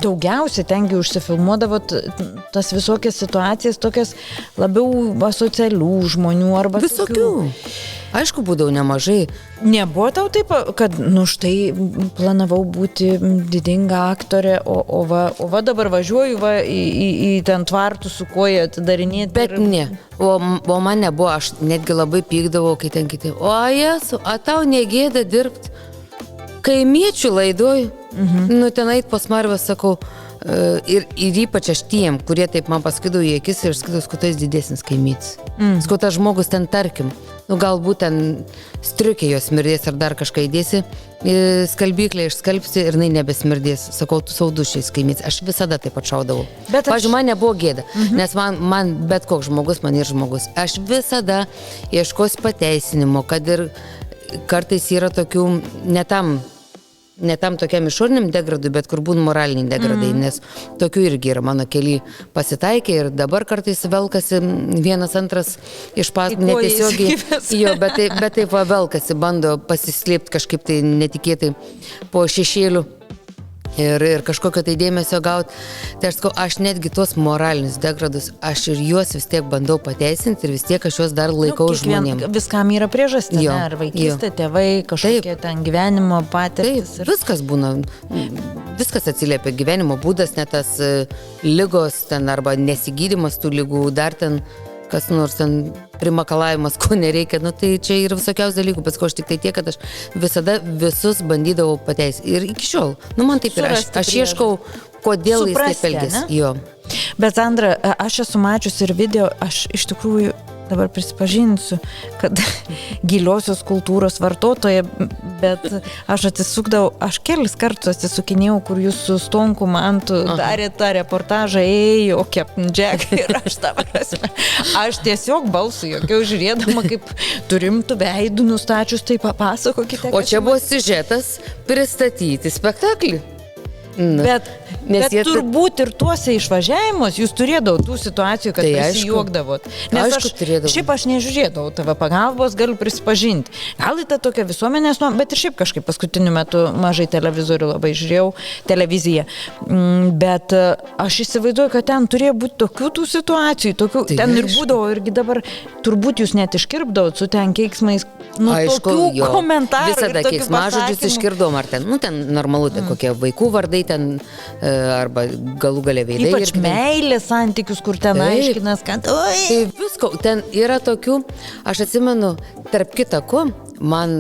daugiausiai tengi užsifilmuodavo tas visokias situacijas, tokias labiau asocialių žmonių arba visokių. Aišku, būdavo nemažai. Nebuvo tau taip, kad, štai planavau būti didinga aktorė, o va dabar važiuoju į ten tvartų su koja atidarinėti. Bet ne, o man nebuvo, aš netgi labai pykdavau, kai ten kiti, o Jesu, tau negėda dirbti kaimiečių laidoj, ten ait pas Marvę, sakau, ir ypač aš tiem, kurie taip man paskydavo į akis ir skaitos, kad tai didesnis kaimytis. Skau, tas žmogus ten, tarkim, galbūt ten striukė jos smirdės ar dar kažką įdėsi, skalbyklę išskalbsi ir jinai nebesmirdės. Sakau, tu saudušiais kaimytis. Aš visada taip atšaudavau. Pavyzdžiui, man nebuvo gėda, nes man bet koks žmogus, man ir žmogus. Aš visada ieškosiu pateisinimo, kad ir kartais yra tokių ne tam tokiam išoriniam degradui, bet kur būna moraliniai degradai, nes tokių irgi yra mano keli pasitaikė ir dabar kartais velkasi vienas antras iš netiesiogiai, jo, bet taip velkasi, bando pasislėpti kažkaip tai netikėtai po šešėlių ir kažkokio tai dėmesio gauti. Tai aš sakau, aš netgi tuos moralinius degradus, aš ir juos vis tiek bandau pateisinti ir vis tiek aš juos dar laikau žmonėm. Viskam yra priežastis, ar vaikystė, tėvai, kažkokie ten gyvenimo patirtis. Taip, viskas būna, viskas atsiliepia, gyvenimo būdas, net tas ligos ten arba nesigydymas tų ligų, dar ten kas nors ten primakalavimas, ko nereikia, tai čia yra visokiausių dalykų, bet aš tik tai tiek, kad aš visada visus bandydavau pateisinti. Ir iki šiol, man taip yra, aš ieškau, kodėl jis taip elgėsi. Jo. Bet Sandra, aš esu mačiusi ir video, aš iš tikrųjų dabar prisipažinsiu, kad giliosios kultūros vartotoja, bet aš atsisukdavau, aš kelis kartus atsisukinėjau, kur jūs su Stonku Mantu darėte tą reportažą, ėjo Captain Jack ir aš tą prasme. Aš tiesiog balsų jokiau žiūrėdama, kaip turimtų veidų nustačius, tai papasakokite. O čia buvo siužetas pristatyti spektaklį. Bet turbūt ir tuose išvažiavimus jūs turėdavot tų situacijų, kad prisijuokdavot. Nes šiaip aš nežiūrėdavau TV pagalbos, galiu prisipažinti. Gal į tą tokią visuomenės, bet ir šiaip kažkaip paskutiniu metu mažai televizorių labai žiūrėjau, televiziją. Bet aš įsivaizduoju, kad ten turėjo būti tokių tų situacijų, ten ir būdavo, irgi dabar turbūt jūs net iškirpdavot su ten keiksmais, tokių komentarų. Visada keiksmažodžius iškirdom, ar ten normalu, kokie vaikų vardai ten arba galų galia veidai. Ypač meilės santykius, kur ten aiškinas, kad tai visko, ten yra tokių, aš atsimenu, tarp kita ko, man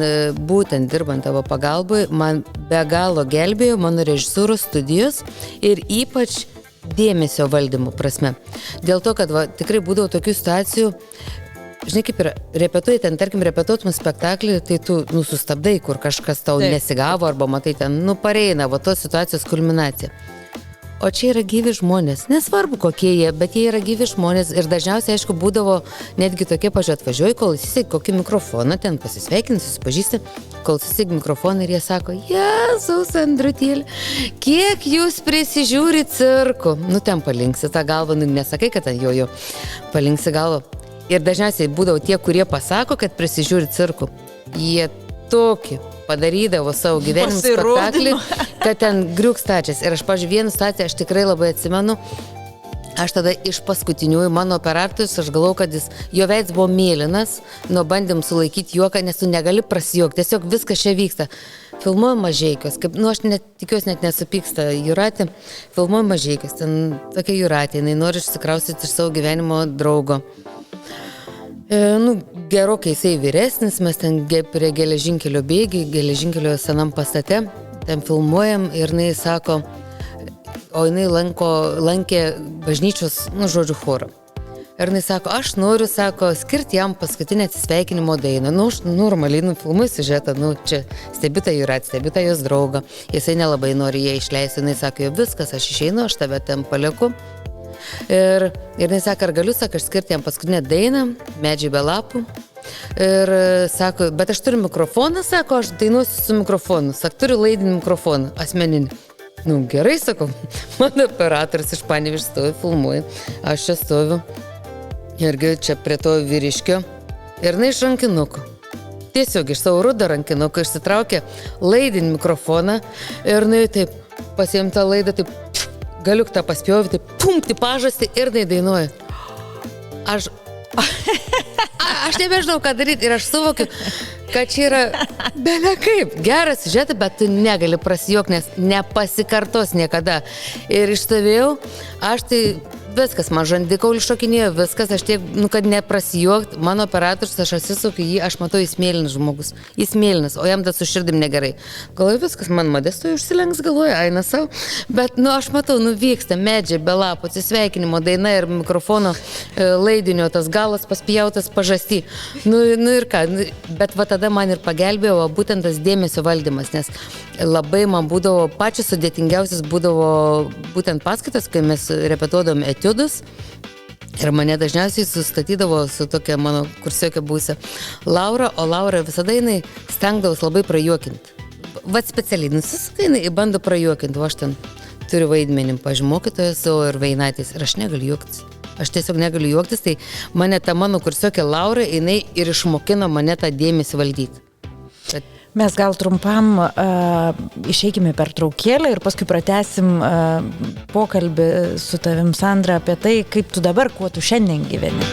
būtent dirbant tavo pagalboje, man be galo gelbėjo mano režisūros studijos ir ypač dėmesio valdymo prasme. Dėl to, kad tikrai būdavo tokių situacijų, žinai, kaip yra, repetuoji ten, tarkim, repetuotum spektaklį, tai tu, sustabdai, kur kažkas tau nesigavo, arba matai ten, pareina, tos situacijos kulminacija. O čia yra gyvi žmonės, nesvarbu kokie jie, bet jie yra gyvi žmonės ir dažniausiai, aišku, būdavo netgi tokie, atvažiuoji, kol įsisėgi kokį mikrofoną, ten pasisveikini, susipažįsti, kol įsisėgi mikrofoną ir jie sako, Jėzaus Andrutėlė, kiek jūs prisižiūri cirku. Ten palinksi tą galvą, nesakai, kad ten jo, palinksi galvą. Ir dažniausiai būdavo tie, kurie pasako, kad prisižiūri cirku. Jie tokį padarydavo savo gyvenimo spektaklį, kad ten griuks stačias. Ir aš, pavyzdžiui, vieną situaciją aš tikrai labai atsimenu. Aš tada iš paskutiniųjų mano operatorius, aš galvau, kad jo veids buvo mėlynas, nuo bandėm sulaikyti juoką, nes tu negali prasijuokti. Tiesiog viskas čia vyksta. Filmuoja Mažeikios, kaip, aš tikiuosi net nesupyksta Jūratė, filmuoja Mažeikios, ten tokia Jūratė, jinai nori išsikraustyti iš savo gyvenimo draugo. Gerokai jisai vyresnis, mes ten prie geležinkelio bėgi, geležinkelio senam pastate, ten filmuojam ir jinai sako, o jinai lankė bažnyčios, chorą. Ir jinai sako, aš noriu, skirti jam paskutinę atsisveikinimo dainą. Aš normaliai filmuoju siužetą, čia stebita Jūratė, stebita jos draugą, jisai nelabai nori ją išleisti, jinai sako, viskas, aš išeinu, aš tave ten palieku. Ir jinai sako, ar galiu, aš skirti jam paskutinę dainą, Medžiai be lapų. Ir sako, bet aš turiu mikrofoną, aš dainuosiu su mikrofonu, turiu laidinį mikrofoną, asmeninį. Gerai, sakau, mano operatorius iš Panevėžio stovi, filmuoja, aš čia stoviu, irgi čia prie to vyriškio, ir jinai iš rankinuko. Tiesiog iš savo rudo rankinuko išsitraukė laidinį mikrofoną ir jinai taip pasiimta laidą, taip galiuktą paspjovė, taip pumti pažastį ir jinai dainuoja. aš nebežinau, ką daryti ir aš suvokiu, kad čia yra belia kaip geras siužetas, bet tu negali prasijuokti, nes nepasikartos niekada. Ir išstovėjau, aš tai viskas, man žandikaulį šokinėjo, viskas, aš tiek, kad neprasijuokt, mano operatorius, aš atsisukiu jį, aš matau, jis mėlynas žmogus, jis mėlynas, o jam tas su širdim negerai. Galvoju, viskas, man Modestui užsilenks, galvoju, eina savo, bet, aš matau, vyksta medžiai, be lapų, atsisveikinimo daina ir mikrofono laidinio, tas galas paspjautas pažasty. Ir ką, bet va tada man ir pagelbėjo būtent tas dėmesio valdymas, nes labai man būdavo, pačios sudėtingiausias būdavo būtent paskaitas, kai mes repetuodom etiudus. Ir mane dažniausiai sustatydavo su tokia mano kursiokė būsė Laura, o Laura visada jinai stengdavos labai prajuokinti. Vat specialiai nusisuka, jinai bando prajuokinti, o aš ten turiu vaidmenį, pažmokytojas savo ir Vainaitės, ir aš negaliu juoktis. Aš tiesiog negaliu juoktis, tai mane ta mano kursiokė Laura, jinai ir išmokino mane tą dėmesį valdyti. Mes gal trumpam išeikime per traukėlę ir paskui pratęsim pokalbį su tavim, Sandra, apie tai, kaip tu dabar, kuo tu šiandien gyveni.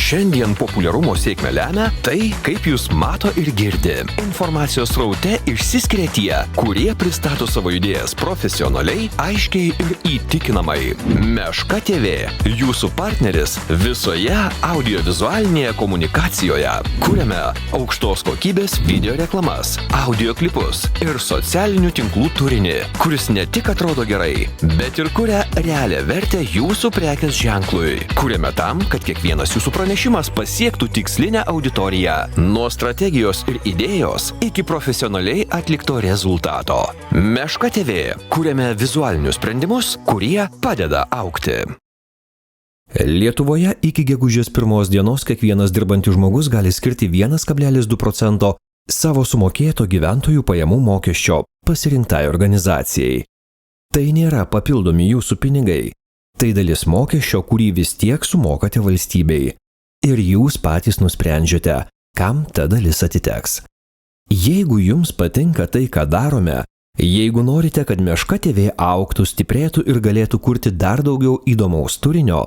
Šiandien populiarumo sėkmę lemia tai, kaip jūs mato ir girdi. Informacijos sraute išsiskiria tie, kurie pristato savo idėjas profesionaliai, aiškiai ir įtikinamai. Meška TV – jūsų partneris visoje audiovizualinėje komunikacijoje. Kuriame aukštos kokybės video reklamas, audio klipus ir socialinių tinklų turinį, kuris ne tik atrodo gerai, bet ir kuria realią vertę jūsų prekės ženklui. Kuriame tam, kad kiekvienas jūsų pranešimas pasiektų tikslinę auditoriją. Nuo strategijos ir idėjos iki profesionaliai atlikto rezultato. Meška TV. Kuriame vizualinius sprendimus, kurie padeda augti. Lietuvoje iki gegužės 1 dienos kiekvienas dirbantis žmogus gali skirti 1,2% savo sumokėto gyventojų pajamų mokesčio pasirinktai organizacijai. Tai nėra papildomi jūsų pinigai. Tai dalis mokesčio, kurį vis tiek sumokate valstybei. Ir jūs patys nusprendžiate, kam ta dalis atiteks. Jeigu jums patinka tai, ką darome, jeigu norite, kad Meška TV augtų, stiprėtų ir galėtų kurti dar daugiau įdomaus turinio,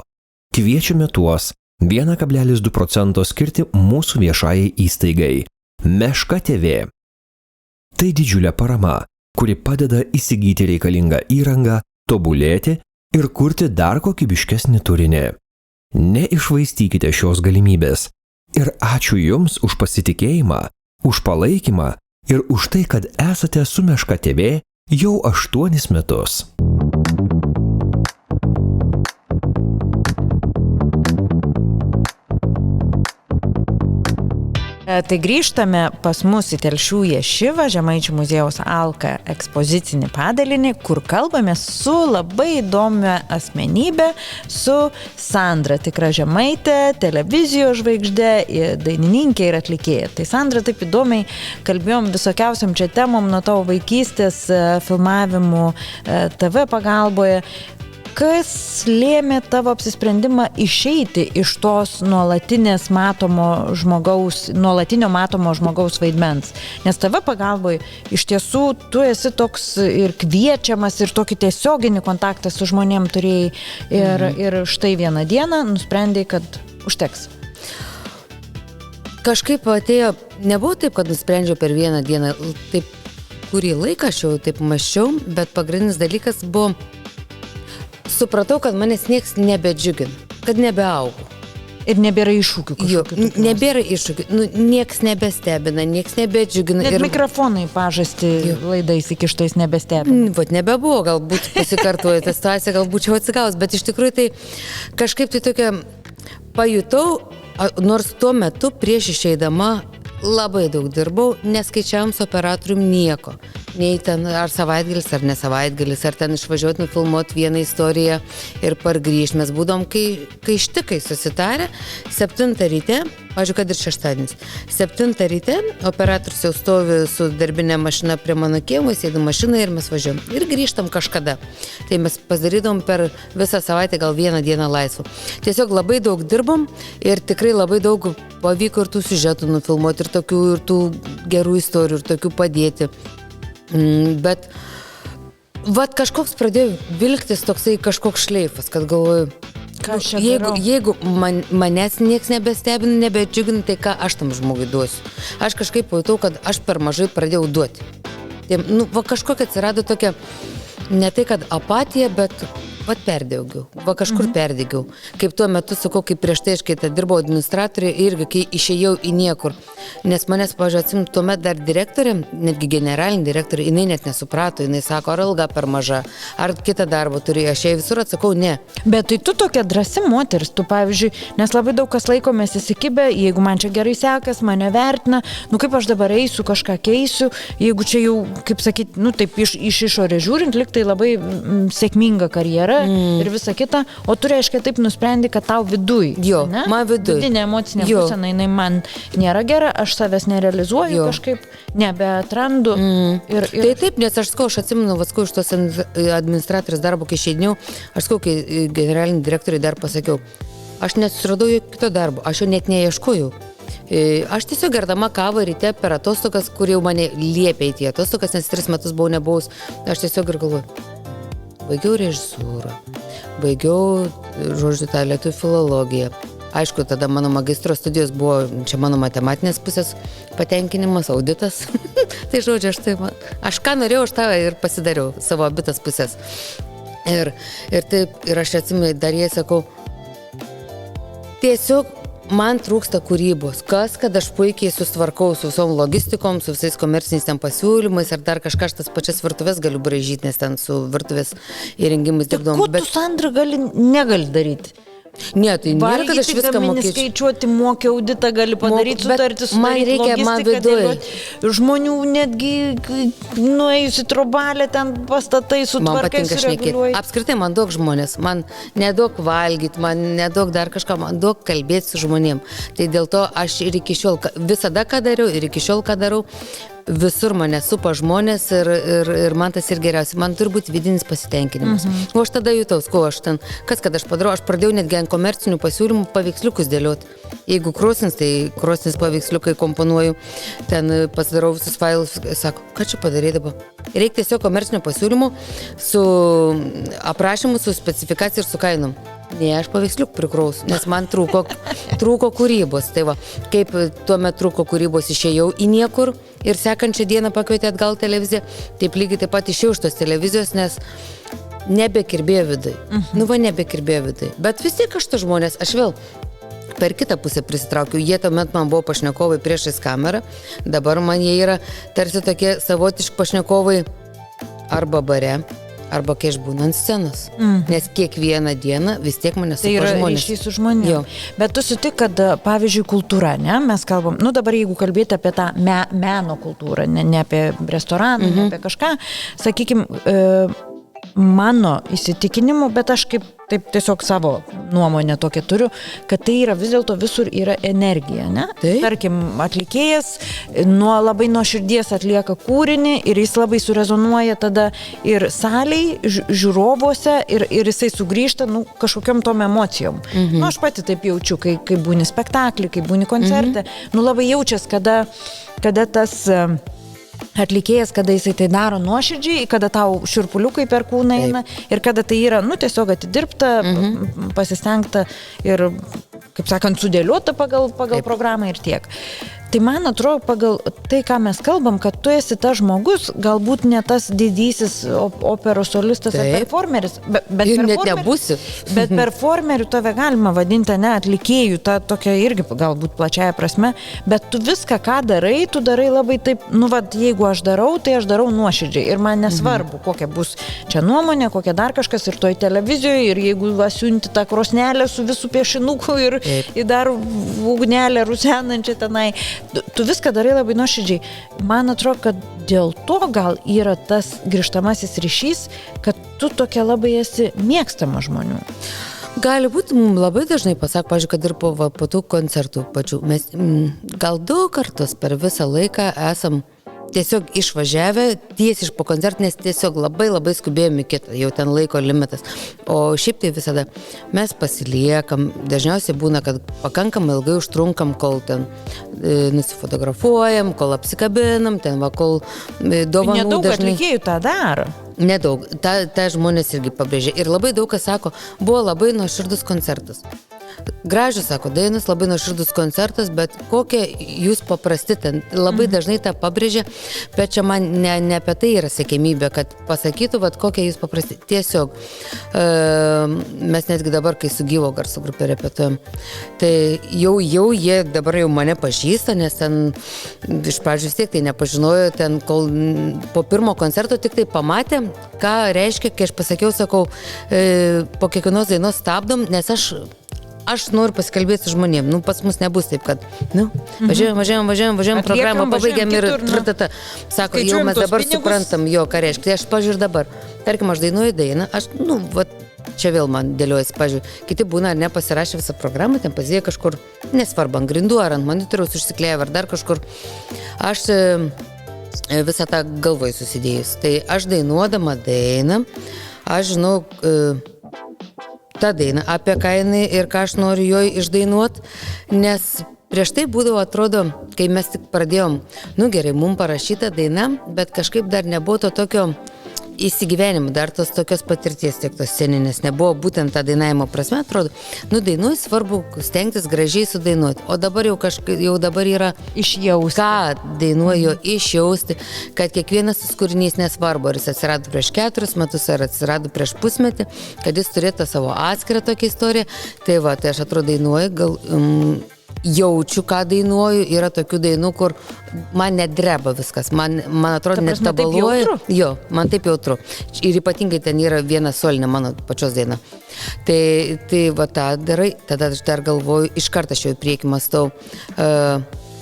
kviečiame tuos 1,2% skirti mūsų viešajai įstaigai Meška TV. Tai didžiulė parama, kuri padeda įsigyti reikalingą įrangą, tobulėti ir kurti dar kokybiškesnį turinį. Neišvaistykite šios galimybės. Ir ačiū Jums už pasitikėjimą, už palaikymą ir už tai, kad esate su Meška TV jau 8 metus. Tai grįžtame pas mus į Telšių Ješivą, Žemaičių muziejaus Alka ekspozicinį padalinį, kur kalbame su labai įdomia asmenybė, su Sandra, tikra žemaitė, televizijos žvaigždė, dainininkė ir atlikėja. Tai Sandra, taip įdomiai kalbėjom visokiausiam čia temom nuo tavo vaikystės, filmavimų TV pagalboje. Kas lėmė tavo apsisprendimą išeiti iš tos nuolatinio matomo žmogaus vaidmens? Nes TV pagalboj iš tiesų tu esi toks ir kviečiamas, ir tokį tiesioginį kontaktą su žmonėm turėjai. Ir štai vieną dieną nusprendėjai, kad užteks. Kažkaip atėjo, nebuvo taip, kad nusprendžiau per vieną dieną, taip kurį laiką aš jau taip mąsčiau, bet pagrindinis dalykas buvo, supratau, kad manęs nieks nebedžiugina, kad nebeaugu. Ir nebėra iššūkių kažkokių. Nebėra iššūkių, nieks nebestebina, nieks nebedžiugina. Net mikrofonai pažasti laidais įkištais nebestebina. Vat nebebuvo, galbūt pasikartoja tą situaciją, galbūt čia atsigaus, bet iš tikrųjų tai kažkaip tai tokia pajutau, nors tuo metu prieš išeidama labai daug dirbau, neskaičiavom su operatorium nieko. Nei ten ar savaitgalis, ar ne savaitgalis, ar ten išvažiuoti, nufilmuoti vieną istoriją ir pargrįžti. Mes būdom, kai ištikai susitarę, 7 ryte, pavyzdžiui, kad ir šeštadienis, 7 ryte operatorius jau stovi su darbinė mašina prie mano kiemo, sėdu mašiną ir mes važiuojam. Ir grįžtam kažkada. Tai mes pasidarydom per visą savaitę gal vieną dieną laisvą. Tiesiog labai daug dirbom ir tikrai labai daug pavyko ir tų siužetų nufilmuoti, ir tų gerų istorijų, ir tokių padėti. Bet vat kažkoks pradėjo vilktis toksai kažkoks šleifas, kad galvoju, jeigu manęs nieks nebestebina, nebedžiugina, tai ką aš tam žmogui duosiu. Aš kažkaip pajutau, kad aš per mažai pradėjau duoti. Tai, kažkokia atsirado tokia, ne tai kad apatija, bet perdėgiau, kažkur perdėgiau. Kaip tuo metu, sakau, kaip prieš tai, kai dirbau administratorė, irgi kai išėjau į niekur. Nes manęs, pavyzdžiui, atsimenu, tuomet dar direktorė, netgi generalinė direktorė, jinai net nesuprato, jinai sako, ar alga per maža, ar kitą darbą turi, aš jai visur atsakau, ne. Bet tai tu tokia drąsi moteris, tu pavyzdžiui, nes labai daug kas laikomės įsikibę, jeigu man čia gerai sekas, mane vertina, kaip aš dabar eisiu, kažką keisiu, jeigu čia jau, kaip sakyti, taip iš išorės žiūrint, lyg tai labai sėkminga karjera ir visa kita, o tu reiškia taip nusprendi, kad tau viduj. Jo, ne? Man viduj. Vidinė emocinė būsena, jinai man nėra gera, aš savęs nerealizuoju kažkaip, nebeatrandu. Ir... Tai taip, nes aš atsimenu, iš tos administratorės darbo, kai išeidiniau, aš kai generalinį direktoriui dar pasakiau, aš nesusiradau jokio kito darbo, aš jo net neieškojau. Aš tiesiog gerdama kavą ryte per atostogas, kur jau mane liepė į atostogas, nes 3 metus buvau nebuvus, aš tiesiog ir galvoju, baigiau režisūrą, baigiau, tą lietuvių filologiją. Aišku, tada mano magistro studijos buvo, čia mano matematinės pusės patenkinimas, auditas. Tai aš ką norėjau, aš tą ir pasidariau, savo abitas pusės. Ir aš atsimenu, dar jie sakau, tiesiog man trūksta kūrybos. Kad aš puikiai susitvarkau su visom logistikom, su visais komerciniais ten pasiūlymais ir dar kažką tas pačias virtuvės galiu braižyti, nes ten su virtuvės įrengimais dirbdom. Tai ko tu, Sandra, negali daryti? Ne, tai nėra, kad aš viską mokėčiau. Skaičiuoti, mokė auditą, gali padaryti sutartį, sudaryti logistiką, dėlioti. Žmonių netgi nuėjusi trobalę, ten pastatai sutvarkai, sureguliuoji. Apskritai man daug žmonės, man nedaug valgyti, man nedaug dar kažką, man daug kalbėti su žmonėm. Tai dėl to aš ir iki šiol, visada ką dariau ir iki šiol ką darau, visur mane supa žmonės ir man tas ir geriausia. Man turi būti vidinis pasitenkinimas. O aš tada jutau, kad aš padarau, aš pradėjau netgi ant komercinių pasiūlymų paveiksliukus dėlioti. Jeigu krosnis, tai krosnis paveiksliukai komponuoju, ten pasidarau visus failus, sako, ką čia padarė dabar? Reikia tiesiog komercinio pasiūlymų su aprašymu, su specifikacija ir su kainom. Ne, aš paveiksliuk prikrausiu, nes man trūko kūrybos. Tai va, kaip tuomet trūko kūrybos, išėjau į niekur ir sekančią dieną pakvietė atgal televiziją, taip lygiai taip pat išėjau iš tos televizijos, nes nebekirbėjo vidai. Nebekirbėjo vidai. Bet vis tiek aš to žmonės, aš vėl per kitą pusę prisitraukiau. Jie tuomet man buvo pašnekovai priešais kamerą, dabar man jie yra tarsi tokie savotiški pašnekovai arba bare, arba kai aš būnu ant scenos. Nes kiekvieną dieną vis tiek mane supa žmonės. Tai yra ryšys su žmonėmis. Bet tu sutik, kad, pavyzdžiui, kultūra, ne? Mes kalbam, dabar jeigu kalbėti apie tą meno kultūrą, ne apie restoraną, ne apie kažką, sakykim, mano įsitikinimu, bet aš kaip taip tiesiog savo nuomonę tokią turiu, kad tai yra vis dėlto visur yra energija, ne? Taip. Tarkim, atlikėjas labai nuo širdies atlieka kūrinį ir jis labai surezonuoja tada ir saliai, žiūrovuose ir jisai sugrįžta kažkokiom tom emocijom. Aš pati taip jaučiu, kai būni spektaklį, kai būni koncerte, labai jaučias, kada tas atlikėjas, kada jisai tai daro nuoširdžiai, kada tau šiurpuliukai per kūną eina ir kada tai yra, tiesiog atidirbta, pasistengta ir, kaip sakant, sudėliota pagal programą ir tiek. Tai man atrodo, pagal tai, ką mes kalbam, kad tu esi tas žmogus, galbūt ne tas didysis operos solistas ar performeris, bet net nebūsi. Bet performeriu tave galima vadinti, ne, atlikėjų, ta tokia irgi galbūt plačiaja prasme, bet tu viską, ką darai, tu darai labai taip, jeigu aš darau, tai aš darau nuoširdžiai ir man nesvarbu, kokia bus čia nuomonė, kokia dar kažkas ir toj televizijoje ir jeigu siunti tą krosnelę su visų piešinuku ir dar ugnelę rusenančią tenai, tu viską darai labai nuoširdžiai. Man atrodo, kad dėl to gal yra tas grįžtamasis ryšys, kad tu tokia labai esi mėgstama žmonių. Gali būti, labai dažnai pasako, pavyzdžiui, kad ir po tų koncertų pačių. Mes gal 2 kartus per visą laiką esam tiesiog išvažiavę tiesiai po koncertų, nes tiesiog labai skubėjome kitą, jau ten laiko limitas. O šiaip tai visada mes pasiliekam, dažniausiai būna, kad pakankamai ilgai užtrunkam, kol ten nusifotografuojam, kol apsikabinam, ten kol dovanų Nedaug dažnai. atlikėjų tą daro. Nedaug. Ta žmonės irgi pabrėžė. Ir labai daug kas sako, buvo labai nuoširdus koncertas. Gražius, sako, dainos, labai nuoširdus koncertas, bet kokie jūs paprasti ten. Labai dažnai tą pabrėžė, bet čia man ne apie tai yra siekiamybė, kad pasakytų, vat, kokie jūs paprasti. Tiesiog mes netgi dabar, kai su gyvo garso grupė repetuojam, tai jau jie dabar jau mane pažįsta, nes ten iš pradžių vis tiek tai nepažinojo, ten kol po pirmo koncerto tik tai pamatė, ką reiškia, kai aš pasakiau, sakau, po kiekvienos dainos stabdom, nes aš noriu pasikalbėti su žmonėm. Nu, pas mus nebus taip, kad, važiuojam, programą pabaigėm ir sako, jau mes dabar suprantam, ką reiškia. Tai aš, pažiūrėjau, dabar, tarkim, aš dainuoju dainą, čia vėl man dėliojasi, pažiūrėjau, kiti būna ar nepasirašė visą programą, ten pasidėjo kažkur, nesvarbu, ant grindų ar ant monitoriaus užsiklėję ar dar kažkur. Aš visą tą galvoj susidėjus. Tai aš dainuodama dainą, aš žinau tą dainą, apie ką jinai ir ką aš noriu joj išdainuot, nes prieš tai būdavo, atrodo, kai mes tik pradėjom, gerai, mums parašyta daina, bet kažkaip dar nebuvo to tokio įsigyvenimo, dar tos tokios patirties tiek tos sceninės nebuvo, būtent tą dainavimo prasme, atrodo, dainuoju, svarbu stengtis gražiai sudainuoti, o dabar jau dabar yra išjausti, ką dainuoju, išjausti, kad kiekvienas tas kūrinys nesvarbu, ar jis atsirado prieš 4 metus, ar atsirado prieš pusmetį, kad jis turėtų savo atskirą tokią istoriją, tai aš atrodo dainuoju, gal jaučiu, ką dainuoju, yra tokių dainų, kur man nedreba viskas, man atrodo net tabaluoju. Jo, man taip jautru. Ir ypatingai ten yra viena solinė mano pačios daina. Tai va tą darai, tada aš dar galvoju, iš karto aš jau į priekį mąstau,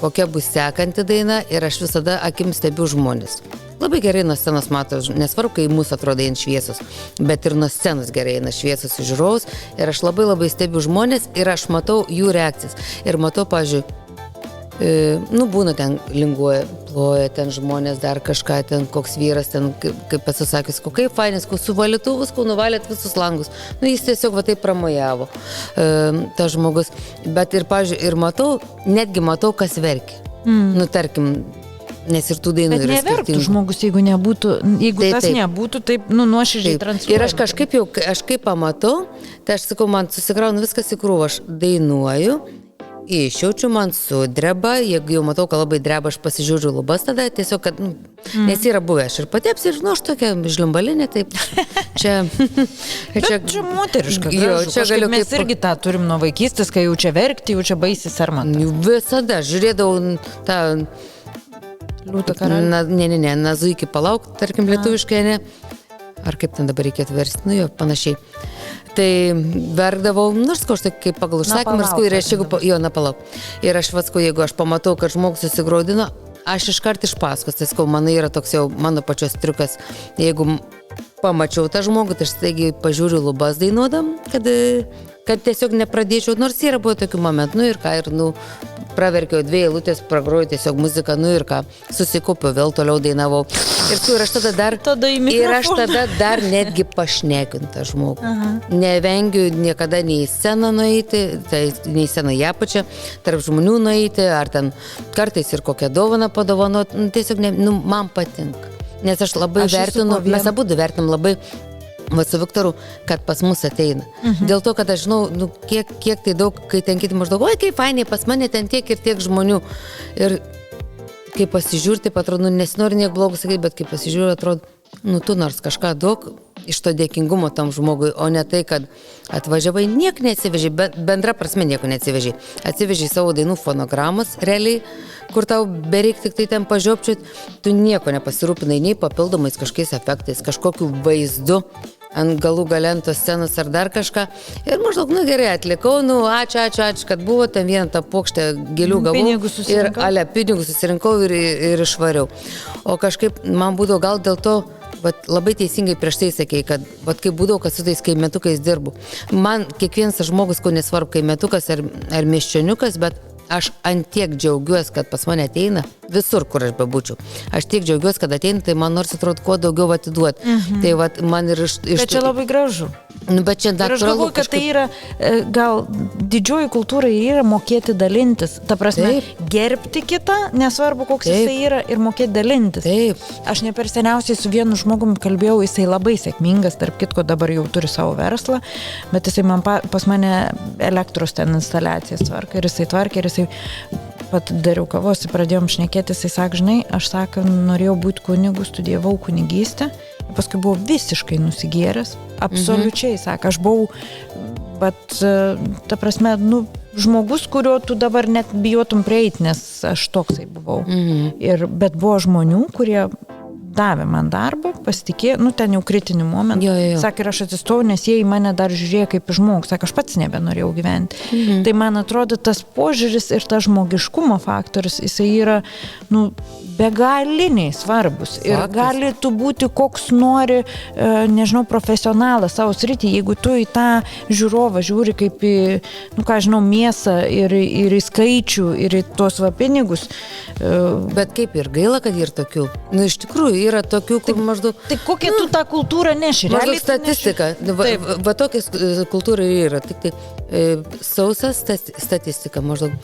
kokia bus sekanti daina ir aš visada akim stebiu žmonės. Labai gerai nuo scenos mato, nesvarbu, kai mūsų atrodo eina šviesos, bet ir nuo scenos gerai eina šviesos iš žiūrovus ir aš labai stebiu žmonės ir aš matau jų reakcijas. Ir matau, pavyzdžiui, būna ten linguoja, ploja ten žmonės, dar kažką ten, koks vyras ten, kaip pasisakys, kaip fainis, su valytuvus, nuvalėt visus langus. Jis tiesiog va taip pramojavo, tas žmogus. Bet ir, pavyzdžiui, ir netgi matau, kas verkia. Tarkim, nes ir tų dainų yra skirtingų. Bet neverktų žmogus, jeigu tas nebūtų taip, nuoširdžiai transliuojama. Ir aš kažkaip pamatau, tai aš sakau, man susikrauna viskas į krūvą, aš dainuoju, išjaučiu, man sudreba, jeigu jau matau, kad labai dreba, aš pasižiūriu lubas tada, tiesiog, kad, nes yra buvę, aš ir pati apsižinau, aš tokia žlimbalinė, taip, čia... Bet čia moteriška, gražu, kažkaip mes irgi tą turim nuo vaikystės, kai jau čia verkti, jau čia baisi sarmata. Visada, žiūrėdavau tą... Liūto karalių. Ne, nazuikį palauk, tarkim, lietuviškai, ne? Ar kaip ten dabar reikėtų versti, panašiai. Tai verkdavau, nors aš tai kaip pagal užsakymą, ir aš palauk. Ir aš jeigu aš pamatau, kad žmogus susigraudino, aš iškart iš paskos, tai mano yra toks jau mano pačios triukas, jeigu pamačiau tą žmogų, tai aš taigi pažiūriu lubas dainuodam, kad tiesiog nepradėčiau, nors yra buvo tokių momentų, ir praverkiau 2 eilutės, pragroju tiesiog muziką, ir susikaupiau, vėl toliau dainavau. Ir aš tada dar netgi pašnekinu tą žmogų. Nevengiu niekada nei į sceną nueiti, nei į sceną į apačią, tarp žmonių nueiti, ar ten kartais ir kokią dovaną padovanoti, tiesiog man patinka. Nes aš labai vertinu, mes abudu vertinam labai su Viktoru, kad pas mus ateina. Dėl to, kad aš žinau, kiek tai daug, kai ten kiti maždaug, oi, kaip fainiai, pas mane ten tiek ir tiek žmonių. Ir kai pasižiūri, taip atrodo, nesinori niek blogų sakyti, bet kai pasižiūri, atrodo, tu nors kažką daug iš to dėkingumo tam žmogui, o ne tai, kad atvažiavai, nieko neatsivežiai, bendra prasme nieko neatsivežiai. Atsivežiai savo dainų fonogramos, realiai, kur tau bereik tik tai ten pažiopčiut, tu nieko nepasirūpinai, nei papildomais kažkokiais efektais, kažkokiu vaizdu, ant galų galentos scenos ar dar kažką. Ir maždaug, gerai, atlikau, ačiū, kad buvo ten vieną tą puokštę gėlių gavau. Ir pinigus susirinkau ir išvariau. O kažkaip man būdavo gal dėl to, labai teisingai prieš tai sakei, kad kai būdavo, kad su tais kaimetukais dirbu. Man kiekvienas žmogus, ko nesvarbu, kaimetukas ar miesčioniukas, bet aš antiek džiaugiuosi, kad pas mane ateina, visur, kur aš bebūčiau. Aš tiek džiaugiuosi, kad ateina, tai man nors atrodo, kuo daugiau atiduoti. Tai man ir iš... Bet čia labai gražu. Nu, bet čia Ir aš galvoju, kad tai yra, gal didžioji kultūra yra mokėti dalintis. Ta prasme, gerbti kitą, nesvarbu, koks jisai yra, ir mokėti dalintis. Taip. Aš ne per seniausiai su vienu žmogumi kalbėjau, jisai labai sėkmingas, tarp kitko dabar jau turi savo verslą, bet jisai man pas mane elektros ten instaliacijas tvarka, ir jisai tvarkė, ir jisai pat dariau kavos, pradėjom šnekėti, jisai sako, žinai, aš sako, norėjau būti kunigu, studijavau kunigystę. Paskui buvau visiškai nusigėręs, absoliučiai, sako, aš buvau, bet, ta prasme, žmogus, kurio tu dabar net bijotum prieiti, nes aš toksai buvau. Bet buvo žmonių, kurie davė man darbą, pasitikėjo, ten jau kritinių momentų. Sakė, ir aš atsistojau, nes jie į mane dar žiūrėjo kaip žmogus. Sakė, aš pats nebenorėjau gyventi. Tai man atrodo, tas požiūris ir tas žmogiškumo faktorius, jisai yra, begaliniai svarbus. Ir gali tu būti koks nori, nežinau, profesionalas savo sritį, jeigu tu į tą žiūrovą žiūri kaip į, mėsą ir į skaičių, ir į tuos pinigus. Bet kaip ir gaila, kad ir tokių. Iš tikrųjų, yra tokių, kur maždaug... Tai kokia tu tą kultūrą neši? Maždaug statistika. Va tokia kultūra yra. Tik tai sausa statistika. Maždaug,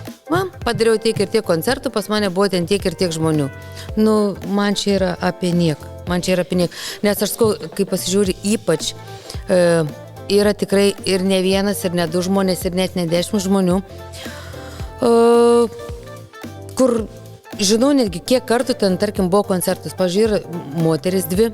padariau tiek ir tiek koncertų, pas mane buvo ten tiek ir tiek žmonių. Man čia yra apie nieką. Nes aš sakau, kai pasižiūri, ypač yra tikrai ir ne vienas, ir ne du žmonės, ir net ne 10 žmonių, kur žinau netgi, kiek kartų ten, tarkim, buvo koncertus. Pavyzdžiui, yra moteris 2,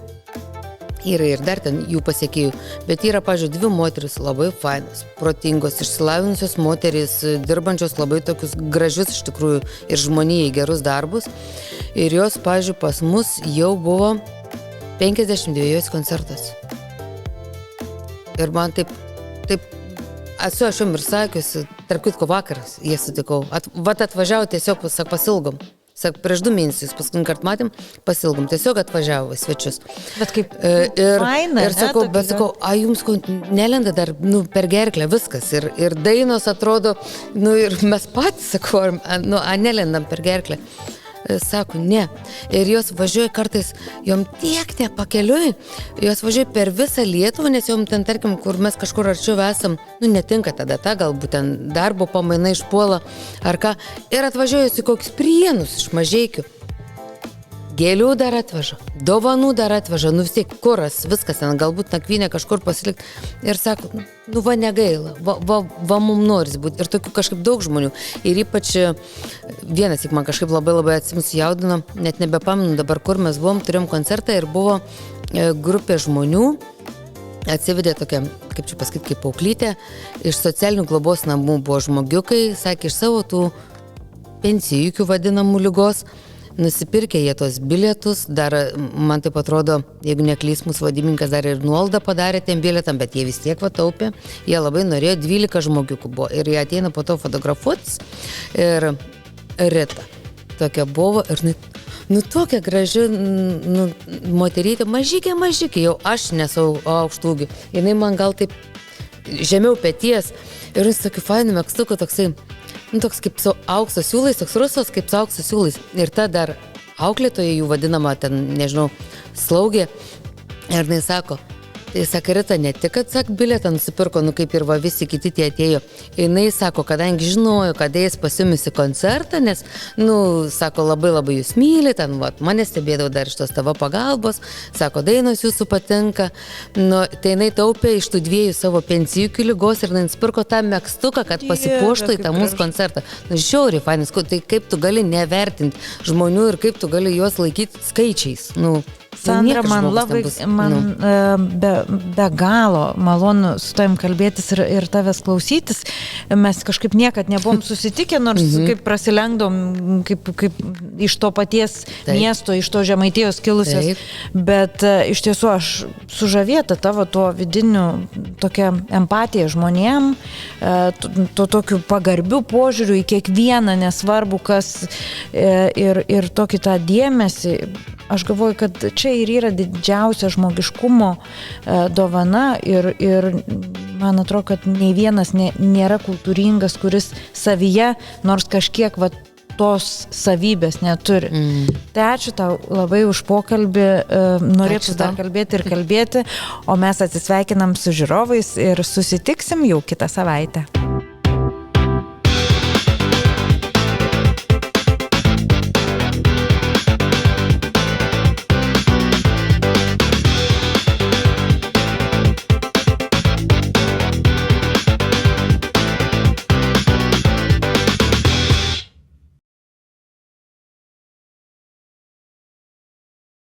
yra ir dar ten jų pasiekėjų, bet yra, pavyzdžiui, 2 moteris labai fainos, protingos, išsilavinusios moteris, dirbančios labai tokius gražius, iš tikrųjų, ir žmonijai gerus darbus. Ir jos, pavyzdžiui, pas mus jau buvo 52 koncertas. Ir man taip, esu aš jums ir sakiusi, tarp kitko vakaras, jie sutikau, atvažiavo tiesiog, pasilgom. Prieš 2 mėnesius paskutinį kartą matėm, pasilgom, tiesiog atvažiavo svečius. Bet kaip faina, ir sakau, jums nelenda dar, per gerklę viskas, ir dainos atrodo, ir mes patys, sakau, nelendam per gerklę. Sako, ne. Ir jos važiuoja kartais, jom tiek nepakeliui, jos važiuoja per visą Lietuvą, nes jom ten, tarkim, kur mes kažkur arčiau esam, netinka ta data, galbūt ten darbo pamaina išpuola ar ką, ir atvažiuoja į kokius Prienus iš Mažeikių. Gėlių dar atveža, dovanų dar atveža, vis tiek kuras, viskas ten, galbūt nakvynė kažkur pasilikti. Ir sako, negaila, mum noris būti. Ir tokių kažkaip daug žmonių. Ir ypač vienas, man kažkaip labai atsimusijaudino, net nebepamenu dabar, kur mes buvom, turėjom koncertą ir buvo grupė žmonių, atsivedė tokia, kaip čia pasakyti, kaip pauklytė, iš socialinių globos namų buvo žmogiukai, sakė, iš savo tų pensijukių vadinamų ligos, nusipirkė jie tos bilietus, dar, man taip atrodo, jeigu neklys, mūsų vadybininkas dar ir nuolaidą padarė tiem bilietam, bet jie vis tiek taupė, jie labai norėjo, 12 žmogiukų buvo, ir jie ateina po to fotografuotis, ir Rita tokia buvo, ir tokia graži, moterytė, mažykė, jau aš nesau aukštų ūgių, jinai man gal taip žemiau peties, ir jis tokiu fainu mekstuku toksai, toks kaip su aukso siūlais, toks rusas kaip su aukso siūlais. Ir ta dar auklėtoja jų vadinama, ten, nežinau, slaugė. Ir jinai sako, tai sako, Rita, ne tik, kad, bilietą nusipirko, kaip ir visi kiti tie atėjo. Jinai sako, kadangi žinojo, kad eis pas jumis į koncertą, nes, sako, labai jūs myli, ten, mane stebėdavo dar iš tos tavo pagalbos, sako, dainos jūsų patinka. Tai jinai taupė iš tų 2 savo pensijukių ligos ir nusipirko tą megstuką, kad pasipuoštų į tą mūsų koncertą. Žiauriai fainis, tai kaip tu gali nevertinti žmonių ir kaip tu gali juos laikyti skaičiais. Sandra, man be galo malonu su tavim kalbėtis ir tavęs klausytis. Mes kažkaip niekad nebuvom susitikę, nors kaip prasilengdom, kaip iš to paties miesto, iš to Žemaitijos kilusios. Bet iš tiesų aš sužavėta tavo tuo vidiniu tokia empatija žmonėm, to tokiu pagarbiu požiūriu į kiekvieną, nesvarbu kas, ir tokį tą dėmesį. Aš galvoju, kad čia ir yra didžiausia žmogiškumo dovana ir man atrodo, kad nei vienas nėra kultūringas, kuris savyje nors kažkiek tos savybės neturi. Tai ačiū tau labai už pokalbį, norėčiau dar kalbėti, o mes atsisveikinam su žiūrovais ir susitiksim jau kitą savaitę.